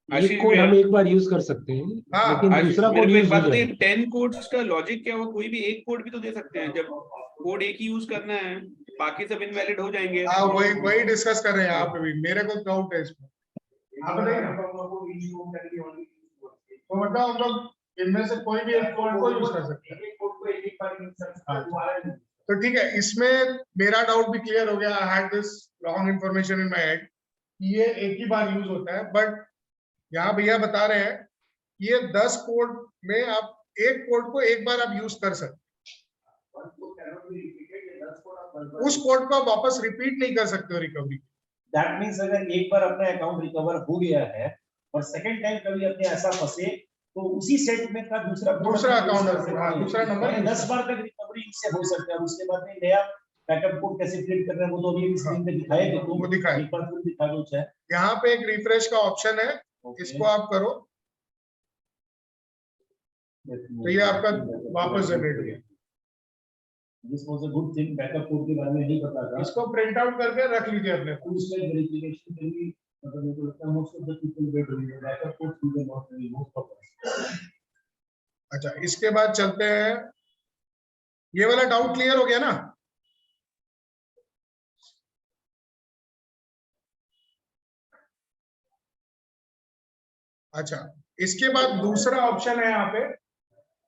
आशीष code भैया, हम एक बार use कर सकते हैं, हाँ, लेकिन आशीष, दूसरा मेरे कोड को एक यूज बात नहीं बताइए, करें। 10 कोड्स का लॉजिक क्या हुआ? कोई भी एक कोड भी तो दे सकते हैं। जब कोड एक ही यूज करना है, बाकी सब इनवैलिड हो जाएंगे। हाँ, वही डिस्कस कर रहे हैं यहाँ पे भी। मेरे को डाउट है इसमें। आप बताइए ना। Each code can be only used once. तो मतलब हम लोग इनमें से कोई भी एक कोड को यूज कर सकते हैं। एक कोड को एक बार यूज कर सकते हैं, दोबारा नहीं। तो ठीक है, इसमें मेरा डाउट भी क्लियर हो गया। I had this wrong information in my head. ये एक ही बार यूज होता है, बट यहाँ भैया बता रहे हैं ये 10 कोड में आप एक कोड को एक बार आप यूज कर सकते One code cannot be repeated, ये 10 कोड आप हैं। 10 उस कोड को आप वापस रिपीट नहीं कर सकते हो रिकवरी। दैट मींस अगर एक बार अपना अकाउंट रिकवर हो गया है और सेकंड टाइम कभी अपने ऐसा फंसे तो उसी सेट में का दूसरा अकाउंट, दूसरा नंबर 10 बार तक रिकवरी इससे हो सकता है। उसके बाद में नया बैकअप कोड कैसे क्रिएट करना है वो तो अभी स्क्रीन पे दिखाया कि वो दिखाया। एक बार फिर दिखा दो चाहे। यहाँ पे एक रिफ्रेश का ऑप्शन है, इसको आप करो तो ये आपका वापस जनरेट हो गया। This was a good thing, backup code के बारे में नहीं पता था। इसको प्रिंट आउट करके रख लीजिए अपने। फुल स्टेप वेरिफिकेशन के लिए मतलब मेरे को लगता है most of the people wait doing backup code we can not remove properly. अच्छा, इसके बाद चलते हैं। ये वाला डाउट क्लियर हो गया ना? अच्छा, इसके बाद दूसरा ऑप्शन है यहाँ पे,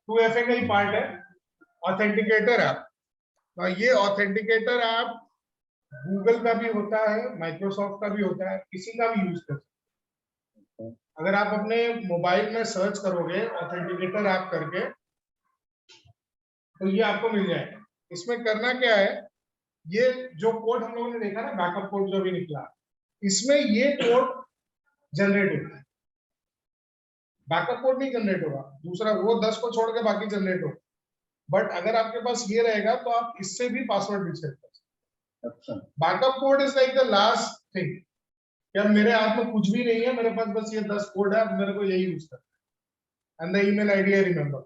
2FA का ही पार्ट है, ऑथेंटिकेटर ऐप। ये ऑथेंटिकेटर ऐप गूगल का भी होता है, माइक्रोसॉफ्ट का भी होता है, किसी का भी यूज कर सकते हैं। अगर आप अपने मोबाइल में सर्च करोगे ऑथेंटिकेटर ऐप करके तो ये आपको मिल जाएगा। इसमें करना क्या है, ये जो कोड हम लोगों ने देखा ना, बैकअप कोड जो भी निकला, इसमें ये कोड जनरेट होता है, बैकअप कोड नहीं जनरेट होगा, दूसरा वो 10 को छोड़ के बाकी जनरेट होगा। बट अगर आपके पास ये रहेगा तो आप इससे भी पासवर्ड रीसेट कर सकते अच्छा, हैं। Backup code is like the last thing, क्या मेरे हाथ में कुछ भी नहीं है, मेरे पास बस ये 10 कोड है, अब मेरे को यही यूज करना है, and the email ID I remember,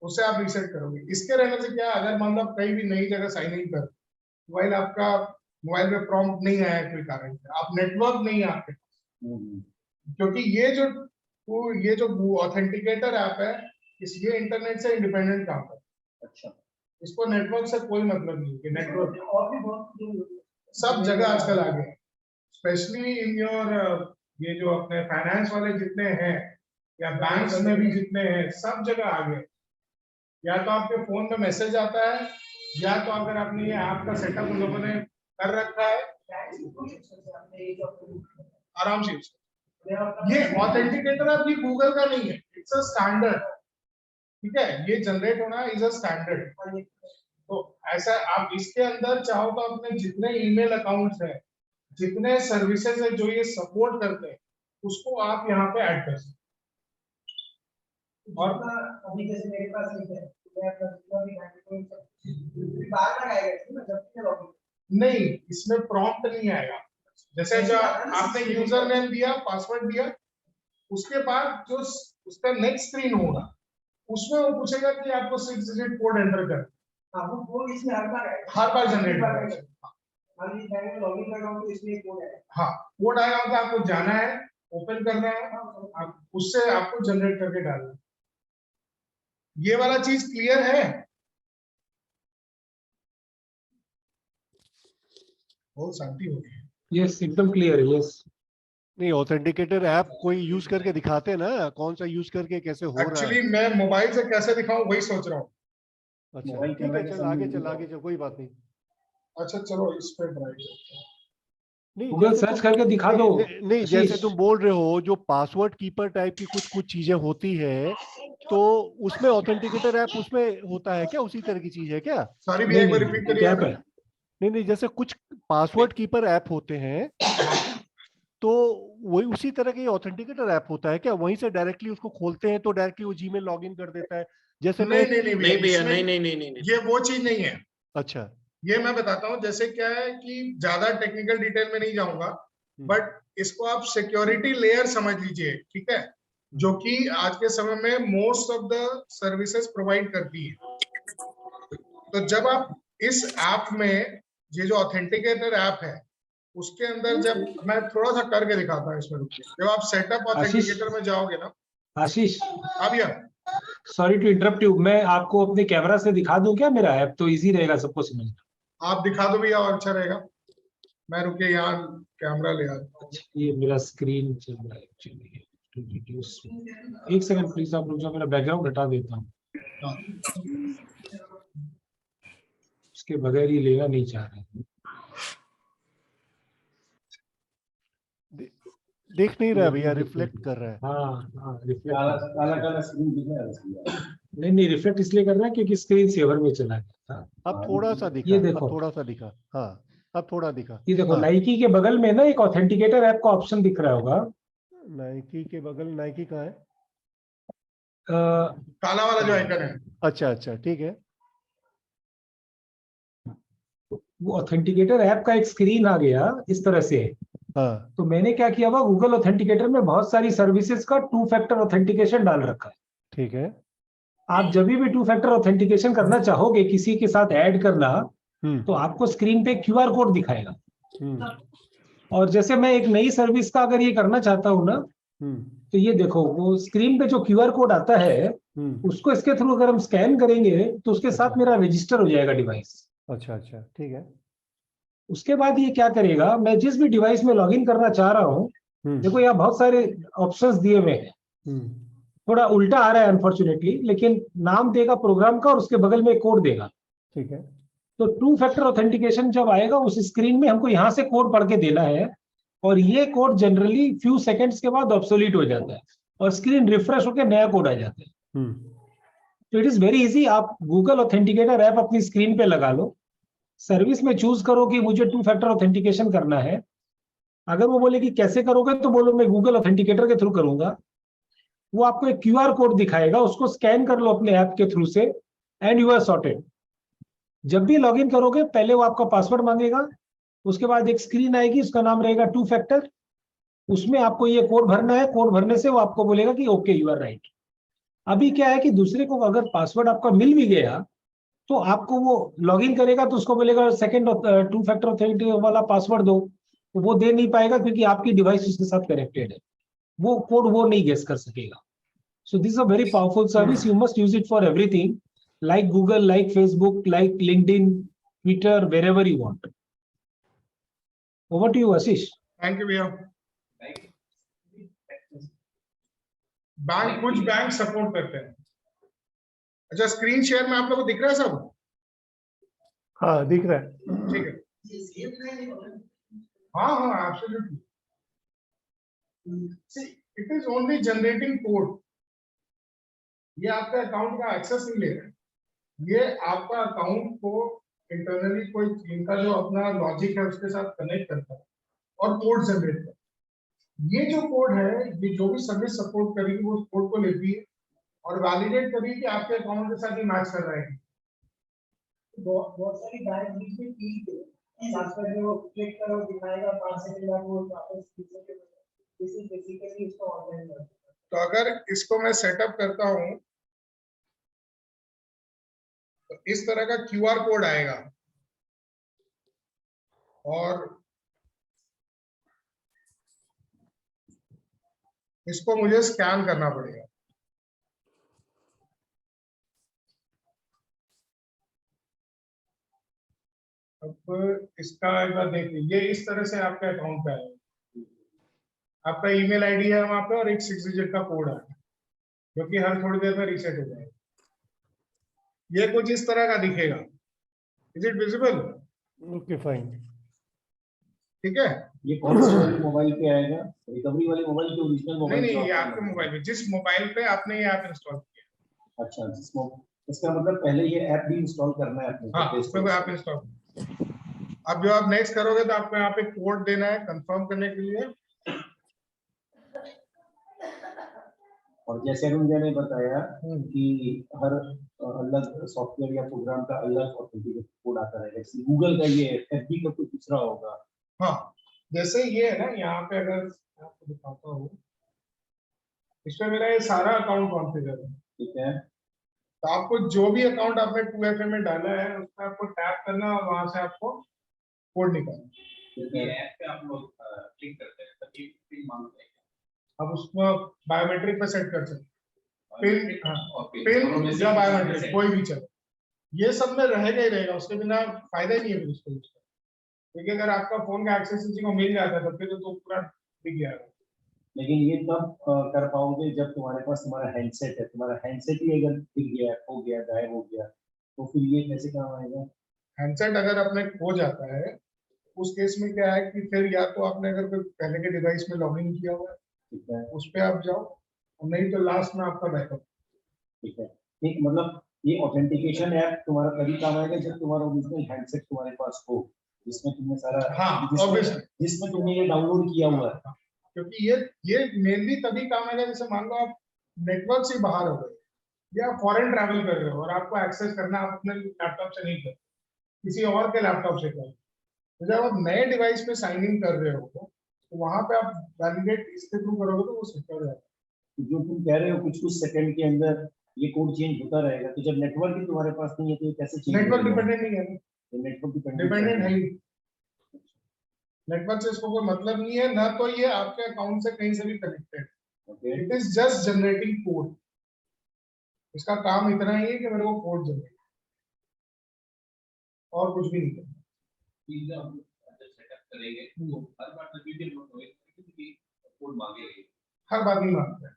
उससे आप रीसेट करोगे। इसके रहने से क्या, अगर मान लो आप कहीं भी नई जगह साइन इन कर, मोबाइल में प्रॉम्प्ट नहीं आया कोई कारण से, आप नेटवर्क नहीं है आपके पास, क्योंकि ये जो ऑथेंटिकेटर ऐप है, ये इंटरनेट से इंडिपेंडेंट काम करता है। अच्छा, इसको नेटवर्क से कोई मतलब नहीं है। नेटवर्क और भी बहुत सब जगह आजकल आ गए, स्पेशली इन योर ये जो अपने फाइनेंस वाले जितने हैं या बैंक्स में भी जितने हैं, सब जगह आ गए। या तो आपके फोन में मैसेज आता है, या तो अगर आपने ये ऐप का सेटअप उन लोगों ने कर रखा है आराम से। ये ऑथेंटिकेटर आप ये गूगल का नहीं है, इट्स अ स्टैंडर्ड, ठीक है, ये जनरेट होना इज अ स्टैंडर्ड। तो ऐसा आप इसके अंदर चाहो तो अपने जितने ईमेल अकाउंट्स हैं, जितने सर्विसेज है जो ये सपोर्ट करते हैं, उसको आप यहाँ पे ऐड कर सकते हैं। और अभी जैसे मेरे पास नहीं है, मैं अपना जितना भी हैंडल बार-बार आएगा इसमें, जब तक लॉगिन नहीं, इसमें प्रॉम्प्ट नहीं आएगा। जैसे जो आपने यूजर नेम दिया, पासवर्ड दिया, उसके बाद जो उसका नेक्स्ट स्क्रीन होगा, उसमें वो पूछेगा कि आपको 6 डिजिट कोड एंटर कर। हाँ, वो कोड इसमें हर बार जनरेट होगा। मान लीजिए बैंक में लॉगिन कर रहा हूँ तो इसमें एक कोड है। हाँ, कोड आएगा, तो आपको जाना है, ओपन करना है, आप उससे आपको जनरेट करके डालना है। ये वाला चीज क्लियर है? बहुत शांति हो गई। यस, एकदम क्लियर है। यस, नहीं, ऑथेंटिकेटर ऐप कोई यूज करके दिखाते हैं ना, कौन सा यूज करके कैसे हो रहा है। एक्चुअली मैं मोबाइल से कैसे दिखाऊं वही सोच रहा हूँ। अच्छा, मोबाइल ठीक कैमरा है, के चल सामने आगे चल, कोई बात नहीं। अच्छा चलो, इस पे ट्राई करते हैं। नहीं, गूगल जैसे सर्च तुम- करके दिखा दो। नहीं, जैसे आशीष। तुम बोल रहे हो, जो पासवर्ड कीपर टाइप की कुछ चीजें होती है, तो उसमें ऑथेंटिकेटर ऐप उसमें होता है क्या? उसी तरह की चीज है क्या? सॉरी भैया, एक बार रिपीट करिए। क्या है? नहीं, जैसे कुछ पासवर्ड कीपर ऐप होते हैं, तो वही उसी तरह का ऑथेंटिकेटर ऐप होता है क्या? वहीं से डायरेक्टली उसको खोलते हैं तो डायरेक्टली वो जीमेल लॉगिन कर देता है, जैसे मैं नहीं नहीं भैया, इसमें नहीं। ये वो चीज नहीं है। अच्छा, ये मैं बताता हूँ। जैसे क्या है कि ज्यादा टेक्निकल डिटेल में नहीं जाऊंगा, बट इसको आप सिक्योरिटी लेयर समझ लीजिए, ठीक है, जो कि आज के समय में most of the services provide करती है। तो जब आप इस ऐप में, ये जो ऑथेंटिकेटर ऐप है, उसके अंदर जब मैं थोड़ा सा करके दिखाता हूँ इसमें, रुकिए। जब आप सेटअप ऑथेंटिकेटर में जाओगे ना, आशीष, अब यह सॉरी टू इंटरप्ट यू, मैं आपको अपने कैमरा से दिखा दूं क्या मेरा ऐप? तो इजी रहेगा सबको समझना। आप दिखा दो भैया, और अच्छा रहेगा। मैं रुके यहाँ कैमरा ले आता हूँ। ये मेरा स्क्रीन चल रहा है एक्चुअली। एक सेकंड प्लीज, आप रुक जाओ, मेरा बैकग्राउंड हटा देता हूँ। उसके बगैर ये लेना नहीं चाह रहे। देख नहीं रहा भैया, रिफ्लेक्ट कर रहा है। हाँ, रिफ्लेक्ट। काला स्क्रीन दिख रहा है उसमें। नहीं, रिफ्लेक्ट इसलिए कर रहा है क्योंकि स्क्रीन सेवर में चला गया था। अब थोड़ा सा दिखा, ये अब देखो, थोड़ा सा दिखा। हाँ, अब थोड़ा दिखा। ये देखो, हाँ। नाइकी के बगल में ना एक ऑथेंटिकेटर ऐप का ऑप्शन दिख रहा होगा। नाइकी के बगल, नाइकी कहाँ है? काला वाला जो आइकन है। अच्छा, ठीक है। वो ऑथेंटिकेटर ऐप का एक स्क्रीन आ गया इस तरह से। हाँ, तो मैंने क्या किया हुआ, गूगल ऑथेंटिकेटर में बहुत सारी सर्विसेज का 2 फैक्टर ऑथेंटिकेशन डाल रखा है। ठीक है। आप जब भी 2 फैक्टर ऑथेंटिकेशन करना चाहोगे, किसी के साथ ऐड करना, तो आपको स्क्रीन पे क्यूआर कोड दिखाएगा। और जैसे मैं एक नई सर्विस का अगर ये करना चाहता हूँ ना, तो ये देखो, वो स्क्रीन पे जो क्यूआर कोड आता है, उसको इसके थ्रू अगर हम स्कैन करेंगे तो उसके साथ मेरा रजिस्टर हो जाएगा डिवाइस। अच्छा, ठीक है। उसके बाद ये क्या करेगा, मैं जिस भी डिवाइस में लॉगिन करना चाह रहा हूँ, देखो यहाँ बहुत सारे ऑप्शंस दिए हुए हैं। थोड़ा उल्टा आ रहा है अनफॉर्चुनेटली, लेकिन नाम देगा प्रोग्राम का और उसके बगल में कोड देगा। ठीक है। तो 2 फैक्टर ऑथेंटिकेशन जब आएगा, उस स्क्रीन में हमको यहाँ से कोड पढ़ के देना है, और ये कोड जनरली फ्यू सेकंड्स के बाद ऑब्सोलीट हो जाता है और स्क्रीन रिफ्रेश होकर नया कोड आ जाता है। तो इट इज वेरी इजी, आप गूगल ऑथेंटिकेटर ऐप अपनी स्क्रीन पे लगा लो, सर्विस में चूज करो कि मुझे 2 फैक्टर ऑथेंटिकेशन करना है। अगर वो बोले कि कैसे करोगे तो बोलो मैं गूगल ऑथेंटिकेटर के थ्रू करूंगा। वो आपको एक क्यूआर कोड दिखाएगा, उसको स्कैन कर लो अपने ऐप के थ्रू से एंड यू आर सॉर्टेड। जब भी लॉगिन करोगे पहले वो आपका पासवर्ड मांगेगा, उसके बाद एक स्क्रीन आएगी, उसका नाम रहेगा 2 फैक्टर, उसमें आपको ये कोड भरना है, कोड भरने से वो आपको बोलेगा कि ओके यू आर राइट। अभी क्या है कि दूसरे को अगर पासवर्ड आपका मिल भी गया तो आपको वो लॉगिन करेगा तो उसको बोलेगा सेकंड 2 फैक्टर ऑथेंटिकेशन वाला पासवर्ड दो, तो वो दे नहीं पाएगा क्योंकि आपकी डिवाइस उसके साथ कनेक्टेड है, वो कोड वो नहीं गेस कर सकेगा। So this is a very powerful service, you must use it for everything, like Google, like Facebook, like LinkedIn, Twitter, wherever you want. Over to you, Ashish. Thank you भैया। Bank, कुछ bank support करते हैं। अच्छा, screen share में आप लोगों को दिख रहा है सब? हाँ दिख रहा है। ठीक है। हाँ हाँ, absolutely. See, it is only generating code. ये आपका अकाउंट का एक्सेस नहीं ले रहा है, ये आपका अकाउंट को इंटरनली कोई इनका जो अपना लॉजिक है उसके साथ कनेक्ट करता है और कोड जनरेट करता है। ये जो कोड है, ये जो भी सर्विस सपोर्ट करेगी वो कोड को लेती है और वैलिडेट करेगी कि आपके अकाउंट के साथ ये मैच कर रहा है। बहुत सारी बैंक बीच में की थी, खास करके वो क्लिक करो दिखाएगा 5 सेकंड बाद वो वापस किसी बेसिकली इसको ऑनलाइन कर। तो अगर इसको मैं सेटअप करता हूं तो इस तरह का क्यूआर कोड आएगा और इसको मुझे स्कैन करना पड़ेगा। अब इसका एक बार देखिए, ये इस तरह से आपका अकाउंट पे आएगा, आपका ईमेल आईडी है वहां पे और एक 6 डिजिट का कोड है जो कि हर थोड़ी देर में रीसेट हो जाएगा। ये कुछ इस तरह का दिखेगा। Is it visible? Okay fine. ठीक है। ये कौन से वाले मोबाइल पे आएगा? रिकवरी वाले मोबाइल के ओरिजिनल मोबाइल? नहीं, ये आपके मोबाइल पे, जिस मोबाइल पे आपने ये ऐप इंस्टॉल किया। अच्छा, इसका मतलब पहले ये ऐप भी इंस्टॉल करना है अपने। हाँ, उसमें कोई ऐप इंस्टॉल। अब जो आप नेक्स्ट करोगे तो आपको यहाँ पे कोड देना है कंफर्म करने के लिए। और जैसे अरुण ने बताया कि हर अलग सॉफ्टवेयर या प्रोग्राम का अलग ऑथेंटिकेशन कोड आता है, जैसे गूगल का ये एफबी का कुछ दूसरा होगा। हाँ, जैसे ये है ना, यहाँ पे अगर आपको दिखाता हूँ, इसमें मेरा ये सारा अकाउंट कॉन्फ़िगर है। ठीक है। तो आपको जो भी अकाउंट आपने 2FA में डाला है उसमें आपको टैप करना और वहां से आपको कोड निकालना। ये ऐप पे आप लोग क्लिक करते हैं तभी पिन मांगते हैं। अब उसमें बायोमेट्रिक पे सेट कर सकते हैं, पिन या बायोमेट्रिक कोई भी चले, ये सब में रहेगा ही रहेगा, उसके बिना फायदा ही नहीं है फिर उसको यूज करने। क्योंकि अगर आपका फोन का एक्सेस किसी को मिल जाता है तो फिर तो पूरा बिक गया है। लेकिन ये तब कर पाओगे जब तुम्हारे पास तुम्हारा हैंडसेट है। तुम्हारा हैंडसेट ही अगर बिक गया, हो गया, गायब हो गया, तो फिर ये कैसे काम आएगा? हैंडसेट अगर अपने खो जाता है उस केस में क्या है कि फिर या तो आपने अगर कोई पहले के डिवाइस में लॉगिन किया हुआ है, ठीक है, उस पे आप जाओ, और नहीं तो लास्ट में आपका बैकअप। ठीक है। ठीक, मतलब ये ऑथेंटिकेशन ऐप तुम्हारा तभी काम आएगा जब तुम्हारा ओरिजिनल हैंडसेट तुम्हारे पास हो, जिसमें तुमने सारा, हाँ, जिसमें तुमने ये डाउनलोड किया हुआ है। क्योंकि ये मेनली तभी काम आएगा जैसे मान लो आप नेटवर्क से बाहर हो गए या फॉरेन ट्रैवल कर रहे हो और आपको एक्सेस करना आप अपने लैपटॉप से नहीं कर, किसी और के लैपटॉप से कर। तो जब आप नए डिवाइस पे साइन इन कर रहे हो तो वहां पे आप वैलिडेट इसके थ्रू करोगे तो वो सिक्योर हो जाएगा। जो तुम कह रहे हो कुछ सेकंड के अंदर ये कोड चेंज होता रहेगा, तो जब नेटवर्क ही तुम्हारे पास नहीं है तो ये कैसे चेंज? नेटवर्क डिपेंडेंट नहीं है, नेटवर्क डिपेंडेंट है ही। नेटवर्क से इसको कोई मतलब नहीं है, ना तो ये आपके अकाउंट से कहीं से भी connected. It is just generating code. इसका काम इतना ही है कि मेरे को कोड जनरेट, और कुछ भी नहीं करना। हर बार नहीं मांगता है।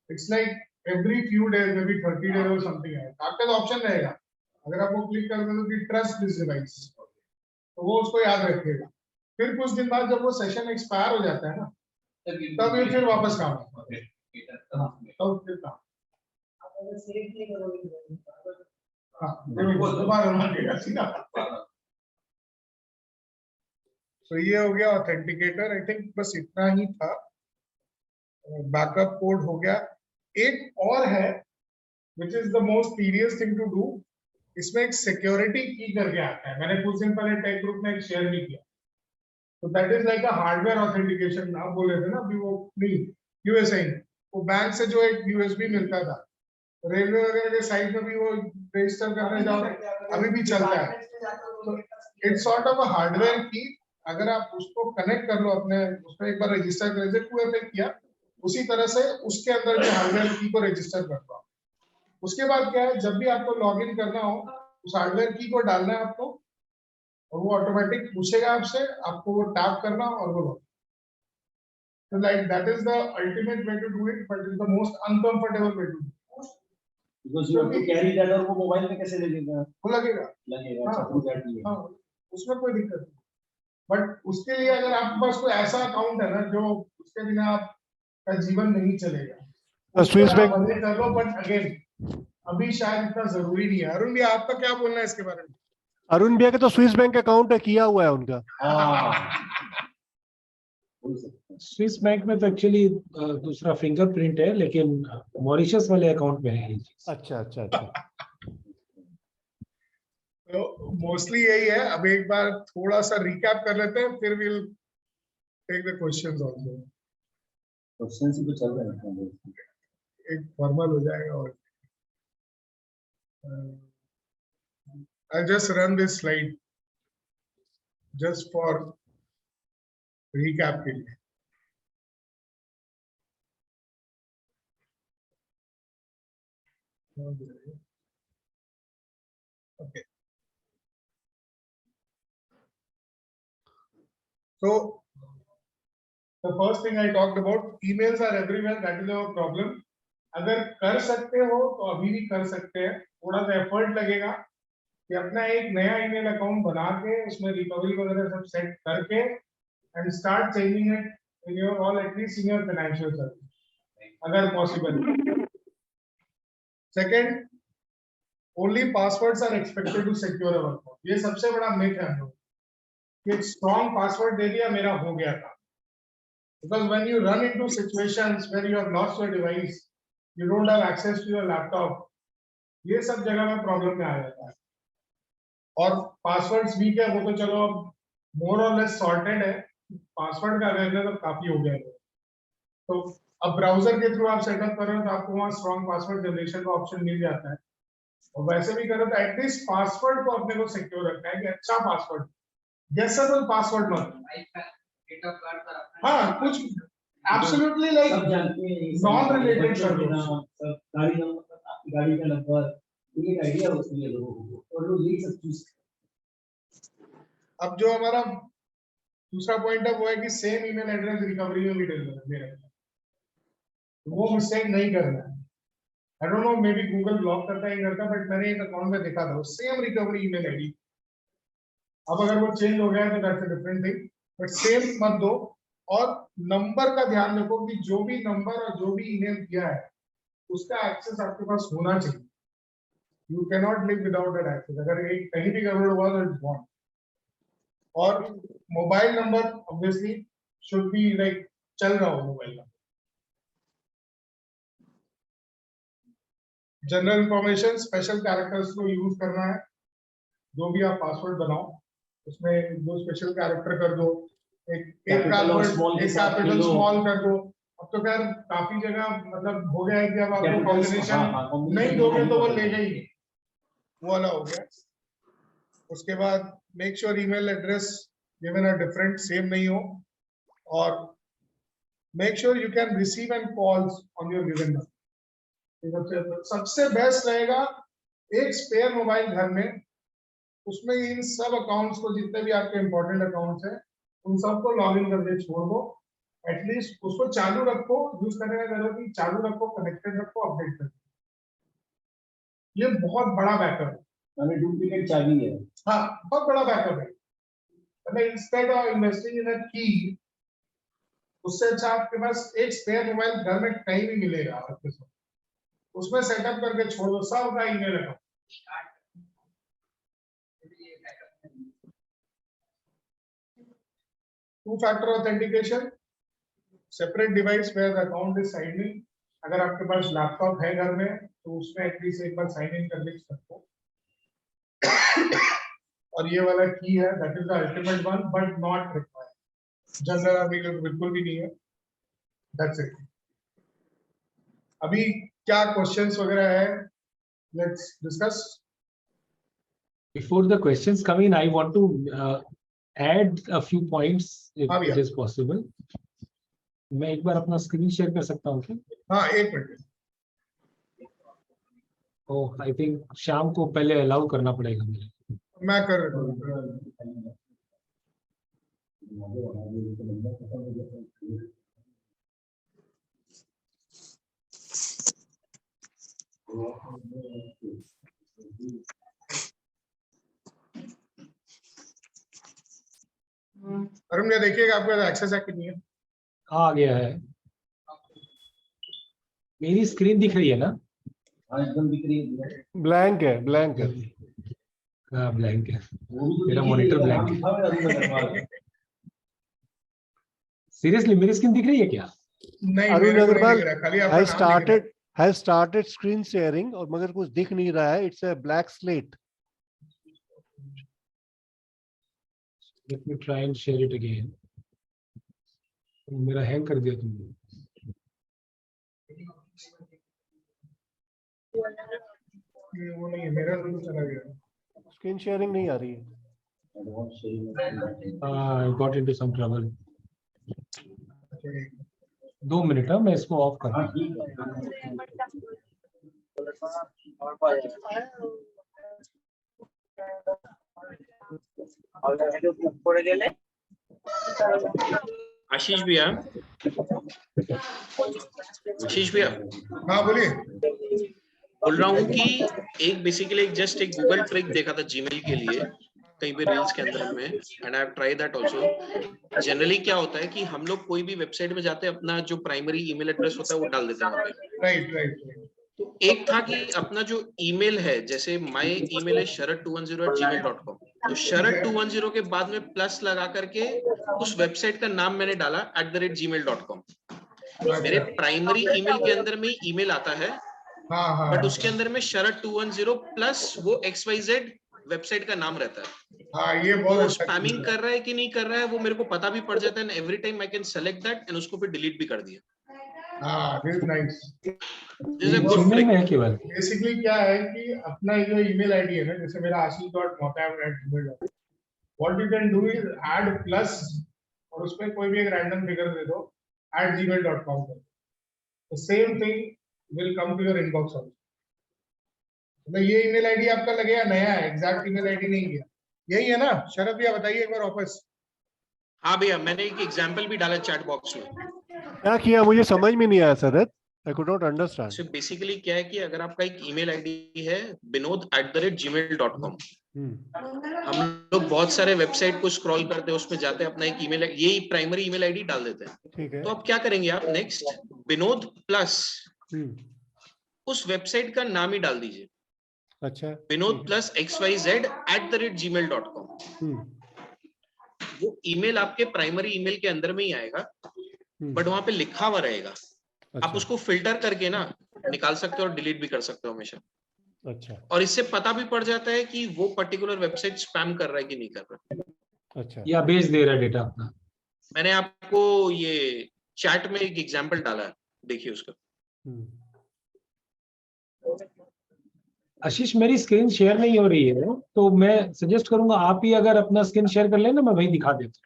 It's like every few days, may be 30 days और समथिंग है। आपके पास ऑप्शन रहेगा, अगर आपको क्लिक कर दो कि ट्रस्ट दिस डिवाइस, तो वो उसको याद रखेगा फिर कुछ दिन बाद जब वो सेशन एक्सपायर हो जाता है ना, तब ये फिर वापस काम आता है। तब फिर काम, आप अगर सेव नहीं करोगे हाँ, फिर वो दोबारा मांगेगा सीधा। तो ये हो गया ऑथेंटिकेटर। आई थिंक बस इतना ही था। बैकअप कोड हो गया। एक और है which is the most serious thing to do. इसमें एक सिक्योरिटी की करके आता है, मैंने कुछ दिन पहले टेक ग्रुप में एक शेयर भी किया। तो that is like a hardware authentication. आप बोल रहे थे ना अभी, वो नहीं यूएसए, वो बैंक से जो एक यूएसबी मिलता था, रेलवे वगैरह के साइड में भी वो रजिस्टर करने जाओ, अभी भी चलता है। तो it's sort of a hardware की। अगर आप उसको कनेक्ट कर लो अपने उसमें, एक बार रजिस्टर कर लीजिए, 2FA किया, उसी तरह से उसके अंदर जो हार्डवेयर की को रजिस्टर कर दो। उसके बाद क्या है, जब भी आपको लॉग इन करना हो, उस हार्डवेयर की को डालना है आपको, और वो ऑटोमेटिक पूछेगा आपसे, आपको वो टैप करना और वो log. So like that is the ultimate way to do it, but it's the most uncomfortable way to do it. Because you have to carry that, और वो मोबाइल में कैसे लगेगा? वो लगेगा, अच्छा, through that way. हाँ, उसमें कोई दिक्कत नहीं। बट उसके लिए अगर आपके पास कोई ऐसा अकाउंट है ना जो उसके बिना आपका जीवन नहीं चलेगा, स्विस बैंक कर लो। बट अगेन अभी शायद इतना जरूरी नहीं है। अरुण भैया, आपका क्या बोलना है इसके बारे में? अरुण भैया के तो स्विस बैंक अकाउंट है, किया हुआ है उनका। स्विस बैंक में तो एक्चुअली दूसरा फिंगरप्रिंट है, लेकिन मॉरिशस वाले अकाउंट में है। अच्छा अच्छा अच्छा। तो मोस्टली यही है। अब एक बार थोड़ा सा रिकैप कर लेते हैं, फिर will take the questions also. Questions ही तो चल रहे हैं, एक फॉर्मल हो जाएगा। और I just run this slide just for recap के लिए। Okay. So the first thing I talked about, emails are everywhere. That is our problem. अगर कर सकते हो तो अभी भी कर सकते हैं। थोड़ा सा एफर्ट लगेगा कि अपना एक नया ईमेल अकाउंट बना के उसमें रिकवरी वगैरह सब सेट करके and start changing it in your all, at least in your financial service, अगर possible. Second, only passwords are expected to secure our account. ये सबसे बड़ा मिथ है हम लोग कि एक स्ट्रॉन्ग पासवर्ड दे दिया, मेरा हो गया था। Because when you run into situations where you have lost your device, you don't have access to your laptop, ये सब जगह में प्रॉब्लम में आ जाता है। और पासवर्ड्स वीक है, वो तो चलो अब मोर और लेस सॉर्टेड है। पासवर्ड का अवेयरनेस अब काफी हो गया है। तो अब ब्राउजर के थ्रू आप सेटअप कर रहे हो तो आपको वहाँ स्ट्रॉन्ग पासवर्ड जनरेशन का ऑप्शन मिल जाता है। और वैसे भी करो तो एटलीस्ट पासवर्ड को अपने को सिक्योर रखना है कि अच्छा पासवर्ड, गेसेबल पासवर्ड मत। हाँ, कुछ एब्सोल्युटली लाइक नॉन रिलेटेड कर दो। गाड़ी का नंबर, एक आइडिया उसके लिए लोगों को, और लोग यही सब चीज। अब जो हमारा दूसरा पॉइंट है वो है कि सेम ईमेल एड्रेस रिकवरी में भी डेलीवर है। वो मिस्टेक नहीं करना है। I don't know, may be Google block करता है नहीं करता, बट मैंने एक अकाउंट में देखा था सेम रिकवरी ईमेल आईडी। अब अगर वो चेंज हो गया है तो that's a different thing, but same मत दो। और नंबर का ध्यान रखो कि जो भी नंबर और जो भी ईमेल दिया है उसका एक्सेस आपके पास होना चाहिए। You can not live without that access. अगर एक कहीं भी गड़बड़ हुआ तो इट्स गॉन। और mobile number obviously should be like चल रहा हो mobile number. General information, special characters को यूज करना है। जो भी आप पासवर्ड बनाओ उसमें दो स्पेशल कैरेक्टर कर दो, एक कैपिटल स्मॉल कर दो। अब तो खैर काफी जगह मतलब हो गया है कि अब आपको कॉम्बिनेशन नहीं दोगे तो वो लेगा ही नहीं, वो वाला हो गया। उसके बाद make sure email address given a different, same नहीं हो। और make sure you can receive and calls on your given number. सबसे बेस्ट रहेगा एक स्पेयर मोबाइल घर में, उसमें इन सब अकाउंट्स को, जितने भी आपके इंपॉर्टेंट अकाउंट्स हैं उन सबको लॉग इन करके छोड़ दो। एटलीस्ट उसको चालू रखो, यूज करने का करो कि चालू रखो, कनेक्टेड रखो, अपडेट करो। ये बहुत बड़ा बैकअप है, डुप्लीकेट चाबी है। हाँ, बहुत बड़ा बैकअप है। मतलब इंस्टेड ऑफ इन्वेस्टिंग इन अ की, उससे अच्छा आपके पास एक स्पेयर मोबाइल घर में कहीं भी मिलेगा आपके साथ, उसमें सेटअप करके छोड़ दो सबका email account. Two factor authentication, separate device where the account is signed in. अगर आपके पास लैपटॉप है घर में तो उसमें एटलीस्ट एक बार साइन इन कर ले सकते। और ये वाला की है, that is the ultimate one but not required, general अभी तो बिल्कुल भी नहीं है। That's it. अभी क्या क्वेश्चंस वगैरह है, let's discuss. Before the questions come in, I want to add a few points if हाँ भैया। it is possible. मैं एक बार अपना स्क्रीन शेयर कर सकता हूँ क्या? हाँ एक मिनट। ओह, आई थिंक शाम को पहले अलाउ करना पड़ेगा मुझे। मैं कर रहा हूँ। अरुण भैया देखिएगा आपके पास एक्सेस है कि नहीं है? आ गया है। मेरी स्क्रीन दिख रही है ना? हाँ एकदम दिख रही है। ब्लैंक है, ब्लैंक है। हाँ ब्लैंक है, वो भी तो मेरा दिख ही मॉनिटर नहीं रहा, ब्लैंक है। दिखा हुआ है अरुण अग्रवाल। सीरियसली मेरी स्क्रीन दिख रही है क्या? नहीं अरुण मेरे को नहीं अग्रवाल दिख रहा, खाली आपका has नाम दिख रहा है। started has started screen sharing और मगर कुछ दिख नहीं रहा है। It's a black slate. Let me try and share it again. मेरा हैंग कर दिया तुमने। ये वो नहीं है, मेरा तो चला गया। Screen sharing नहीं आ रही है। I got into some trouble. 2 minute है, मैं इसको ऑफ करता हाँ हूँ। ठीक है। आशीष भैया, आशीष भैया हाँ बोलिए। बोल रहा हूँ कि एक बेसिकली जस्ट एक गूगल ट्रिक देखा था जीमेल के लिए कहीं पे रील्स के अंदर में, and I have tried that also. Generally क्या होता है कि हम लोग कोई भी वेबसाइट में जाते हैं, अपना जो प्राइमरी ईमेल एड्रेस होता है वो डाल देते हैं वहाँ पे। Right right. तो एक था कि अपना जो ईमेल है, जैसे माय ईमेल है sharat210@gmail.com, तो sharat210 के बाद में प्लस लगा करके उस वेबसाइट का नाम मैंने डाला @gmail.com। मेरे प्राइमरी ईमेल के अंदर में ईमेल आता है, हाँ हाँ। बट उसके अंदर में sharat210 प्लस वो XYZ वेबसाइट का नाम रहता है। हाँ ये तो बहुत वो अच्छा स्पैमिंग कर रहा है कि नहीं कर रहा है वो मेरे को पता भी पड़ जाता है, and every time I can select that and उसको फिर डिलीट भी कर दिया। हाँ this nice. This is a good Gmail में है ट्रिक। केवल। बेसिकली क्या है कि अपना जो ईमेल आईडी है ना, जैसे मेरा ashish.motab@gmail.com, what you can do is add plus और उसमें कोई भी एक रैंडम फिगर दे दो @gmail.com पर, the same thing will come to your inbox also. मतलब ये ईमेल आईडी आपका लगेगा नया है, एग्जैक्ट ईमेल आईडी नहीं है, यही है ना शरद भैया? बताइए एक बार वापस। हाँ भैया, मैंने एक एग्जांपल भी डाला चैट बॉक्स में। क्या किया मुझे समझ में नहीं आया शरद। I could not understand. So basically क्या है कि अगर आपका एक ईमेल आईडी है binod@gmail.com, हम लोग बहुत सारे वेबसाइट को स्क्रॉल करते हैं, उसमें जाते हैं, अपना एक ईमेल यही प्राइमरी ईमेल आईडी डाल देते हैं। ठीक है। तो अब क्या करेंगे आप नेक्स्ट binod प्लस उस वेबसाइट का नाम ही डाल दीजिए, अच्छा। binod plus xyz@gmail.com। वो ईमेल आपके प्राइमरी ईमेल के अंदर में ही आएगा, बट वहां पे लिखा हुआ रहेगा। आप उसको फिल्टर करके ना निकाल सकते हो और डिलीट भी कर सकते हो हमेशा। अच्छा और इससे पता भी पड़ जाता है कि वो पर्टिकुलर वेबसाइट स्पैम कर रहा है कि नहीं कर रहा। अच्छा। या बेच दे रहा डेटा अपना। मैंने आपको ये चैट में एक एग्जांपल डाला है, देखिए उसका। आशीष मेरी स्क्रीन शेयर नहीं हो रही है, तो मैं सजेस्ट करूंगा आप ही अगर अपना स्क्रीन शेयर कर लेना, मैं वही दिखा देता हूँ।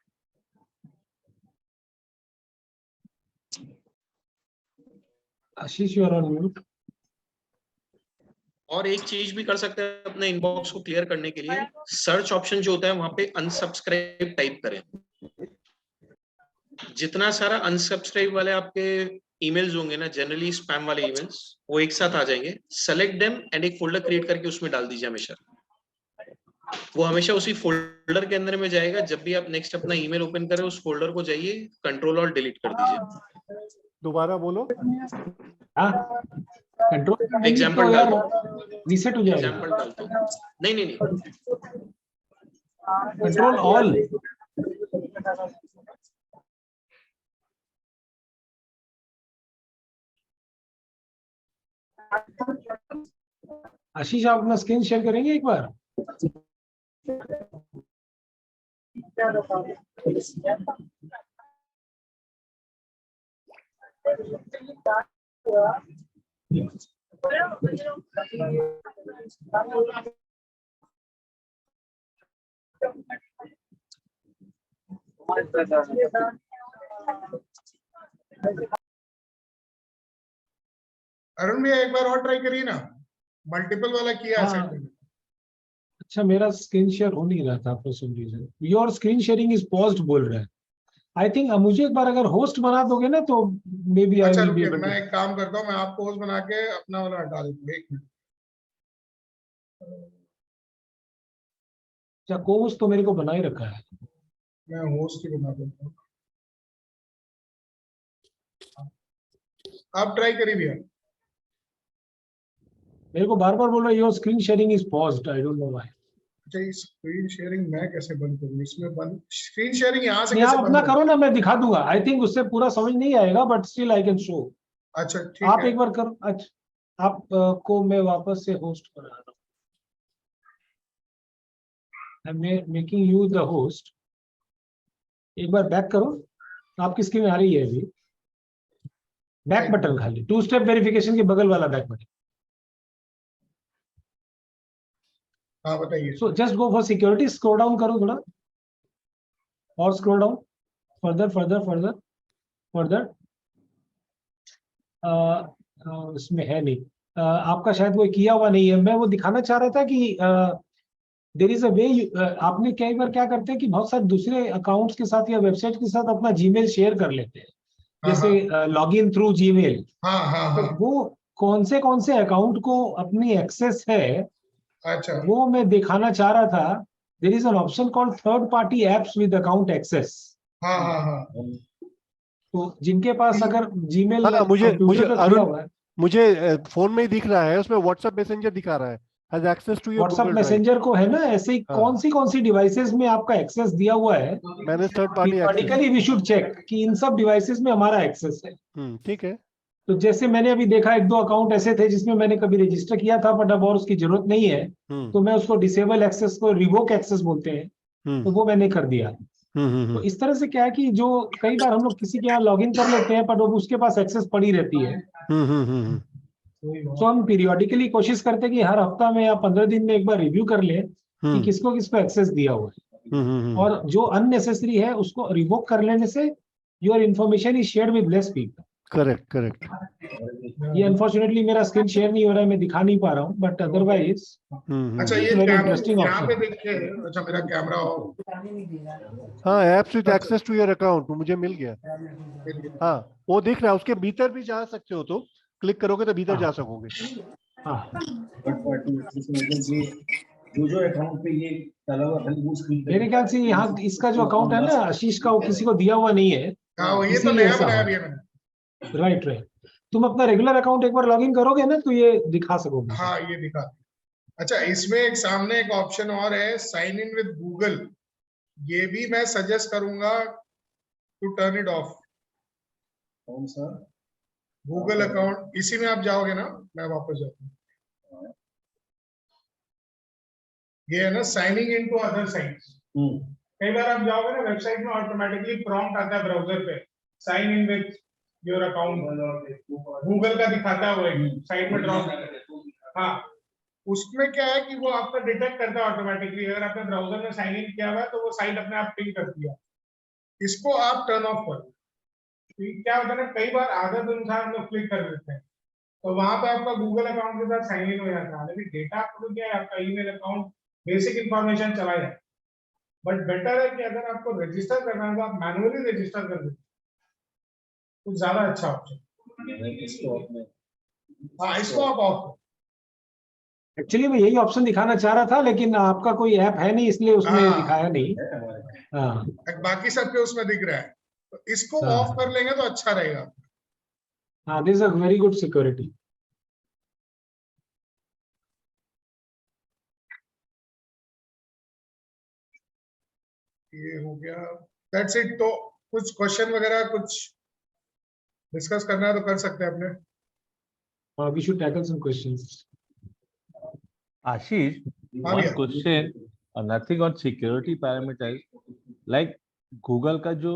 आशीष यू आर ऑन म्यूट। और एक चीज भी कर सकते हैं अपने इनबॉक्स को क्लियर करने के लिए, सर्च ऑप्शन जो होता है वहां पे अनसब्सक्राइब टाइप करें। जितना सारा अनसब्सक्राइब वाले आपके ईमेल्स होंगे ना, जनरली स्पैम वाले ईमेल्स, वो एक साथ आ जाएंगे। सेलेक्ट देम एंड एक फोल्डर क्रिएट करके उसमें डाल दीजिए हमेशा। वो हमेशा उसी फोल्डर के अंदर में जाएगा। जब भी आप नेक्स्ट अपना ईमेल ओपन करें उस फोल्डर को जाइए, कंट्रोल और डिलीट कर दीजिए। दोबारा बोलो। हाँ, कंट्रोल एग्जाम्पल तो यार डालता हूँ, रीसेट हो जाएगा। एग्जाम्पल डालता हूँ। नहीं नहीं नहीं, कंट्रोल ऑल। आशीष, आप अपना स्क्रीन शेयर करेंगे एक बार? अरुण भैया एक बार और ट्राई करिए ना, मल्टीपल वाला किया हाँ। सेट। अच्छा, मेरा स्क्रीन शेयर हो नहीं रहा था for some reason. Your screen sharing is paused बोल रहा है। आई थिंक मुझे एक बार अगर होस्ट बना दोगे ना तो मे बी आई अच्छा विल बी रुकिए, एबल मैं एक काम करता हूँ, मैं आपको होस्ट बना के अपना वाला हटा देता हूँ, 1 मिनट। टू। कोर्स तो मेरे को बना ही रखा है। मैं होस्ट ही बना देता हूँ, आप ट्राई करिए भैया। मेरे को बार बार बोल रहा है your screen sharing is paused, I don't know why. अच्छा, ये स्क्रीन शेयरिंग मैं कैसे बंद करूँ? इसमें बंद स्क्रीन शेयरिंग यहाँ से नहीं, आप कैसे अपना बंद करो ना, मैं दिखा दूंगा। आई थिंक उससे पूरा समझ नहीं आएगा, but still I can show. अच्छा ठीक आप है। एक बार करो। अच्छा, आप को मैं वापस से होस्ट बना रहा हूँ। I am making you the host. एक बार बैक करो, आपकी स्क्रीन आ रही है अभी। बैक बटन खाली, 2 स्टेप वेरिफिकेशन के बगल वाला बैक बटन। हाँ बताइए। So just go for security, scroll down करो थोड़ा और scroll down further further further further. इसमें है नहीं। आपका शायद वो किया हुआ नहीं है। मैं वो दिखाना चाह रहा था कि देयर इज अ वे। आपने कई बार क्या करते हैं कि बहुत सारे दूसरे अकाउंट्स के साथ या वेबसाइट के साथ अपना जीमेल शेयर कर लेते हैं, हाँ जैसे लॉग इन थ्रू जीमेल। हाँ हाँ तो हाँ। वो कौन से अकाउंट को अपनी एक्सेस है, अच्छा वो मैं दिखाना चाह रहा था। There is an option called third party apps with account access. हाँ हाँ हाँ। तो जिनके पास अगर जीमेल हाँ, मुझे कंप्यूटर पे खुला अरुण, हुआ है, मुझे फोन में ही दिख रहा है, उसमें व्हाट्सएप मैसेंजर दिखा रहा है, has access to your WhatsApp Google drive. Messenger को है ना, ऐसे ही हाँ। कौन सी डिवाइसेस में आपका एक्सेस दिया हुआ है। मैंने third party access. Periodically we should check कि इन सब डिवाइसेस में हमारा एक्सेस है। ठीक है। तो जैसे मैंने अभी देखा 1-2 अकाउंट ऐसे थे जिसमें मैंने कभी रजिस्टर किया था, बट अब और उसकी जरूरत नहीं है, तो मैं उसको डिसेबल एक्सेस को रिवोक एक्सेस बोलते हैं, तो वो मैंने कर दिया। तो इस तरह से क्या है कि जो कई बार हम लोग किसी के यहाँ लॉग इन कर लेते हैं, पर उसके पास एक्सेस पड़ी रहती है। तो हम पीरियोडिकली कोशिश करते हैं कि हर हफ्ता में या 15 दिन में एक बार रिव्यू कर ले कि किसको एक्सेस दिया हुआ है, और जो अननेसेसरी है उसको रिवोक कर लेने से your information is shared with less people. Correct correct. ये अनफॉर्चुनेटली मेरा स्क्रीन शेयर नहीं हो रहा है, मैं दिखा नहीं पा रहा हूँ, बट अदरवाइज अच्छा, ये वेरी इंटरेस्टिंग यहाँ पे ऑप्शन। देखिए। अच्छा, मेरा कैमरा हाँ, apps with access to your account मुझे मिल गया। हाँ, वो दिख रहा है, उसके भीतर भी जा सकते हो, तो क्लिक करोगे तो भीतर जा सकोगे। जो अकाउंट पे ये डाला हुआ है वो स्क्रीन पे मेरे ख्याल से यहाँ इसका जो अकाउंट है ना आशीष का, वो किसी को दिया हुआ नहीं है, हाँ, ये तो इसीलिए नया ऐसा बनाया हो। भी है मैंने। राइट। तुम अपना रेगुलर अकाउंट एक बार लॉग इन करोगे ना तो ये दिखा सकोगे। हाँ, ये दिखा। अच्छा, इसमें एक सामने एक ऑप्शन और है, साइन इन विद गूगल। ये भी मैं सजेस्ट करूंगा टू टर्न इट ऑफ। कौन सा? गूगल अकाउंट, इसी में आप जाओगे ना, मैं वापस जाता हूँ। ये है ना signing in to other sites. कई बार आप जाओगे ना वेबसाइट में, ऑटोमेटिकली प्रॉम्प्ट आता है ब्राउजर पे, sign in with your account. Google का दिखाता है वो साइट में ड्रॉप। हाँ, उसमें क्या है कि वो आपका डिटेक्ट करता है ऑटोमेटिकली, अगर आपने ब्राउजर में साइन इन किया हुआ है तो वो साइट अपने आप पिंग करती है। इसको आप टर्न ऑफ करो। क्या होता है ना, कई बार आदत अनुसार हम लोग क्लिक कर देते हैं, तो वहां पे आपका गूगल अकाउंट के साथ साइन इन हो जाता है, लेकिन डेटा आपको क्या है, आपका ईमेल अकाउंट, बेसिक इंफॉर्मेशन चला जाए। बट बेटर है कि अगर आपको रजिस्टर करना है तो आप मैनुअली रजिस्टर कर देते, कुछ ज्यादा अच्छा ऑप्शन। हाँ, इसको आप ऑफ एक्चुअली मैं यही ऑप्शन दिखाना चाह रहा था, लेकिन आपका कोई ऐप है नहीं इसलिए उसमें हाँ। दिखाया नहीं। हाँ बाकी सबके उसमें दिख रहा है, तो इसको हाँ। ऑफ कर लेंगे तो अच्छा रहेगा। हाँ, this is a very good security. ये हो गया, दैट्स इट। तो कुछ क्वेश्चन वगैरह कुछ डिस्कस करना है तो कर सकते हैं अपने। We should tackle some questions. Ashish, हाँ one भैया। question, nothing on security parameters. Like Google का जो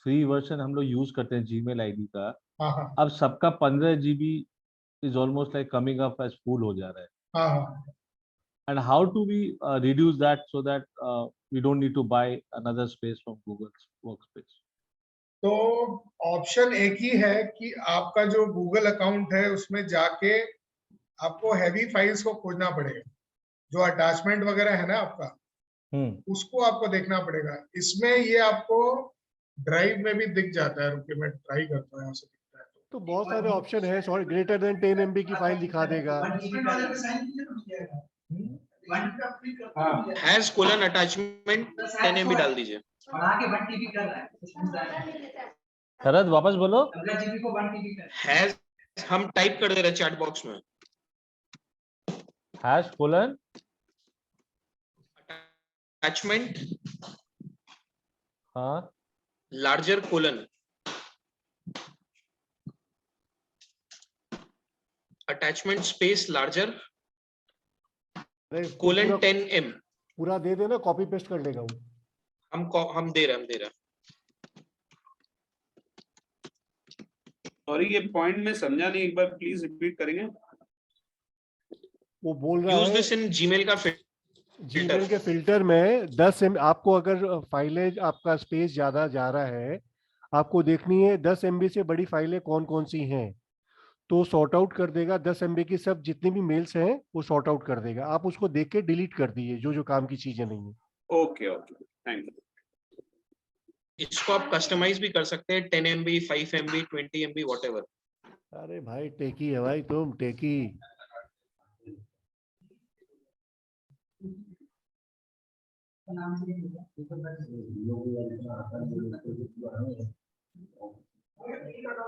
फ्री वर्जन हम लोग यूज करते हैं Gmail आईडी का, हाँ हाँ अब सबका 15 GB is almost like coming up as full हो जा रहा है. हाँ हाँ। And how do we reduce that so that we don't need to buy another space from Google's workspace? तो ऑप्शन एक ही है कि आपका जो गूगल अकाउंट है उसमें जाके आपको हैवी फाइल्स को खोजना पड़ेगा, जो अटैचमेंट वगैरह है ना आपका, उसको आपको देखना पड़ेगा। इसमें ये आपको ड्राइव में भी दिख जाता है। रुकिए मैं ट्राई करता हूँ, यहाँ से दिखता है तो बहुत सारे ऑप्शन है, सॉरी ग्रेटर देन 10 MB की फाइल दिखा देगा। हैज कोलन अटैचमेंट 10 MB डाल दीजिए। शरद वापस बोलो। हैज हम टाइप कर दे रहे चैट बॉक्स में। हैश कोलन अटैचमेंट हाँ larger colon attachment space larger colon 10M। पूरा दे देना, कॉपी पेस्ट कर लेगा वो। हम दे रहे हैं। सॉरी, ये पॉइंट में समझा नहीं, एक बार प्लीज रिपीट करेंगे। वो बोल रहा यूज है दिस इन जीमेल का जीमेल के फिल्टर में 10 MB, आपको अगर फाइलें आपका स्पेस ज्यादा जा रहा है, आपको देखनी है 10 MB से बड़ी फाइलें कौन कौन सी हैं, तो सॉर्ट आउट कर देगा। 10 MB की सब जितनी भी मेल्स हैं वो सॉर्ट आउट कर देगा। आप उसको देख के डिलीट कर दीजिए जो जो काम की चीजें नहीं है। Okay okay, thank you. इसको आप कस्टमाइज भी कर सकते हैं 10 MB 5 MB 20 MB व्हाटएवर। अरे भाई टेकी है भाई, तुम टेकी।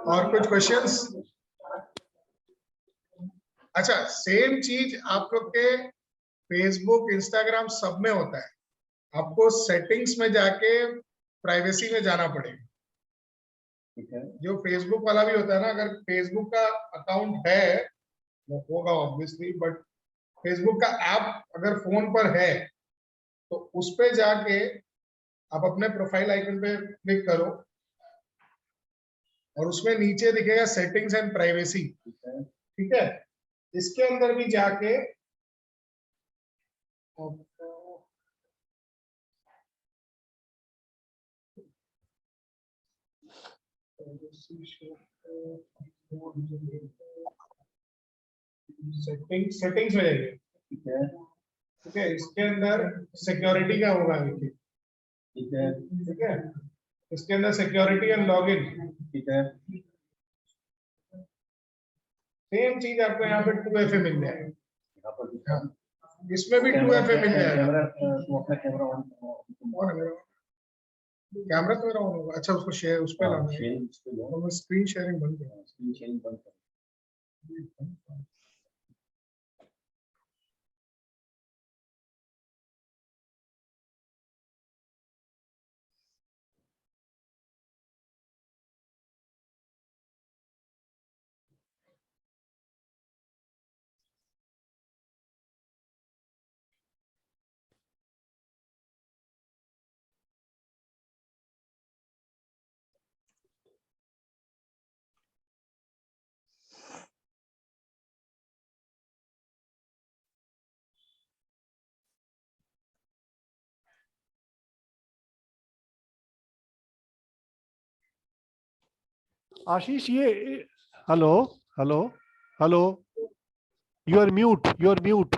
और कुछ क्वेश्चंस? अच्छा, सेम चीज आप लोग के फेसबुक इंस्टाग्राम सब में होता है। आपको सेटिंग्स में जाके प्राइवेसी में जाना पड़ेगा। जो फेसबुक वाला भी होता है ना, अगर फेसबुक का अकाउंट है, वो होगा ऑब्वियसली, बट फेसबुक का ऐप अगर फोन पर है तो उस पे जाके आप अपने प्रोफाइल आइकन पे क्लिक करो और उसमें नीचे दिखेगा सेटिंग्स एंड प्राइवेसी। ठीक है, इसके अंदर भी जाके सेटिंग्स में जाइए। ठीक है, इसके अंदर सिक्योरिटी का होगा, देखिए। ठीक है, इसके अंदर सिक्योरिटी एंड लॉगिन। ठीक है, सेम चीज आपको यहाँ पे 2FA मिल जाएगा। इसमें भी 2FA मिल जाएगा। कैमरा तो मेरा ऑन होगा। अच्छा, उसको शेयर उस पे लाना है, तो मैं स्क्रीन शेयरिंग बंद करूँ। आशीष ये hello hello hello, you are mute, you are mute.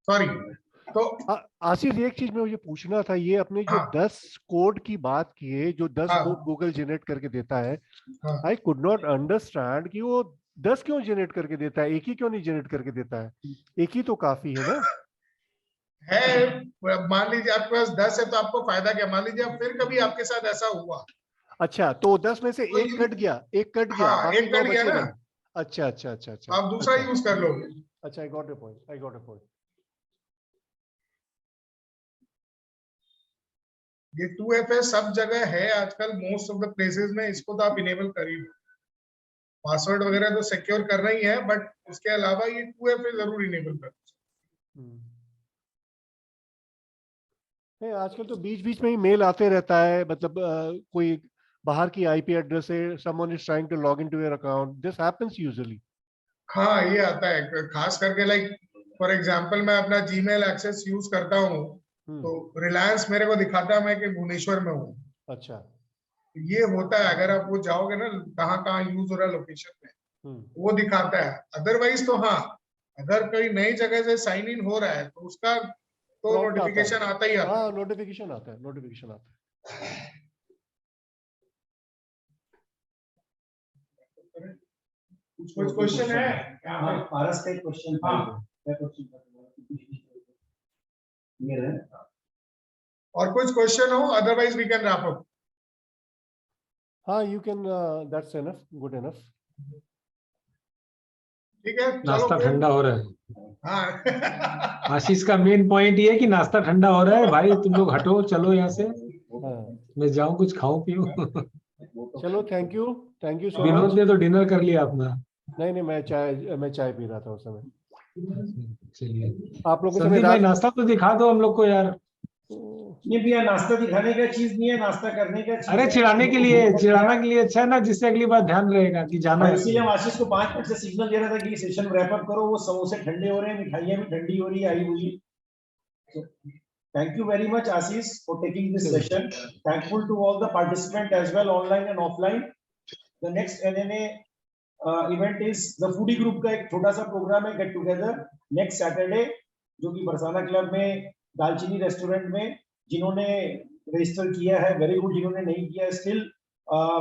Sorry. तो आशीष एक चीज में मुझे पूछना था, ये अपने जो हाँ। 10 कोड की बात की है, जो 10 हाँ। कोड गूगल जनरेट करके देता है, हाँ। आई कुड नॉट अंडरस्टैंड कि वो 10 क्यों जनरेट करके देता है, एक ही क्यों नहीं जनरेट करके देता है? एक ही तो काफी है ना। है, मान लीजिए आपके पास 10 है तो आपको फायदा क्या, मान लीजिए फिर कभी आपके साथ ऐसा हुआ। अच्छा, तो 10 में से एक कट गया, एक कट गया, हाँ, बाकी एक 9 कट गया बचे ना। रहे। अच्छा अच्छा अच्छा अच्छा, आप दूसरा अच्छा, यूज कर लोगे। अच्छा, I got a point, I got a point. ये 2FA सब जगह है आजकल, मोस्ट ऑफ द प्लेसेस में इसको तो आप इनेबल कर ही लो। पासवर्ड वगैरह तो सिक्योर करना ही है, बट उसके अलावा ये 2FA जरूर इनेबल कर। नहीं, आजकल तो बीच बीच में ही मेल आते रहता है, मतलब कोई बाहर की आईपी एड्रेस से someone is trying to log into your account, this happens usually. हाँ, ये आता है खास करके, लाइक फॉर एग्जांपल मैं अपना जीमेल एक्सेस यूज करता हूँ तो रिलायंस मेरे को दिखाता है मैं कि भुवनेश्वर में हूँ। अच्छा, ये होता है, अगर आप वो जाओगे ना कहाँ कहाँ यूज हो रहा है लोकेशन में, वो दिखाता है। अदरवाइज तो हाँ, अगर कोई नई जगह से साइन इन हो रहा है तो उसका तो नोटिफिकेशन आता ही आता है। हाँ, नोटिफिकेशन आता है, नोटिफिकेशन आता है। कुछ क्वेश्चन है? हाँ, पारस का एक क्वेश्चन था। क्या क्वेश्चन था? क्लियर है? और कुछ क्वेश्चन हो, otherwise we can wrap up. हाँ, you can, that's enough, good enough. ठीक है, नाश्ता ठंडा हो रहा है। हाँ। आशीष का मेन पॉइंट ये है कि नाश्ता ठंडा हो रहा है, भाई तुम लोग हटो, चलो यहाँ से, मैं जाऊँ कुछ खाऊं पीऊं। चलो, thank you so Vinod much. ने तो डिनर कर लिया अपना। नहीं, मैं चाय पी रहा था उस समय। चलिए, आप लोगों से संदीप भाई नाश्ता तो दिखा दो हम लोग को यार। ये भैया नाश्ता दिखाने का चीज नहीं है, नाश्ता करने का चीज अरे है। चिढ़ाने के लिए अच्छा है ना, जिससे अगली बार ध्यान रहेगा कि जाना और है। इसीलिए हम आशीष को 5 मिनट से सिग्नल दे रहा था कि सेशन रैप अप करो, वो समोसे ठंडे हो रहे हैं, मिठाइयां भी ठंडी हो रही है आई हुई। Thank you very much, Ashish, for taking this session. Thankful to all the participants as well, online and offline. The next NNA event is the foodie group का एक छोटा सा प्रोग्राम है, गेट टुगेदर नेक्स्ट सैटरडे, जो कि Barsana club में दालचीनी restaurant में। जिन्होंने रजिस्टर किया है वेरी गुड, जिन्होंने नहीं किया still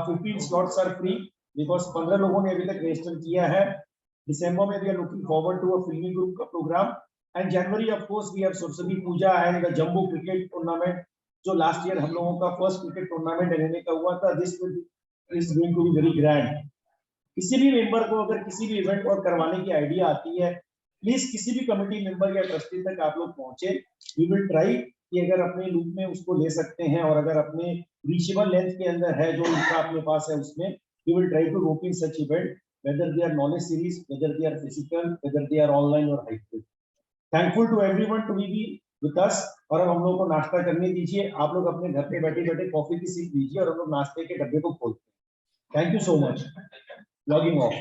15 slots are free because 15 लोगों ने अभी तक रजिस्टर किया है। दिसंबर में we are looking forward to a फिल्मी ग्रुप का program, and January of course we have Saraswati Puja and the jumbo cricket tournament, जो लास्ट ईयर हम लोगों का फर्स्ट क्रिकेट टूर्नामेंट एनएनए का हुआ था। This is going to be very grand. किसी भी मेंबर को अगर किसी भी इवेंट और करवाने की आइडिया आती है, प्लीज किसी भी कमेटी मेंबर या ट्रस्टी तक आप लोग पहुंचे। वी विल ट्राई कि अगर अपने लूप में उसको ले सकते हैं और अगर अपने रीचेबल लेंथ के अंदर है जो इनका अपने पास है उसमें, we will try to rope in such event, whether they are knowledge series, whether they are physical, whether they are online or hybrid. Thankful to everyone to be with us। और अब हम लोग को नाश्ता करने दीजिए, आप लोग अपने घर पे बैठे बैठे कॉफी की सीख लीजिए और हम लोग नाश्ते के डब्बे को खोलते हैं। Thank you so much. Logging off.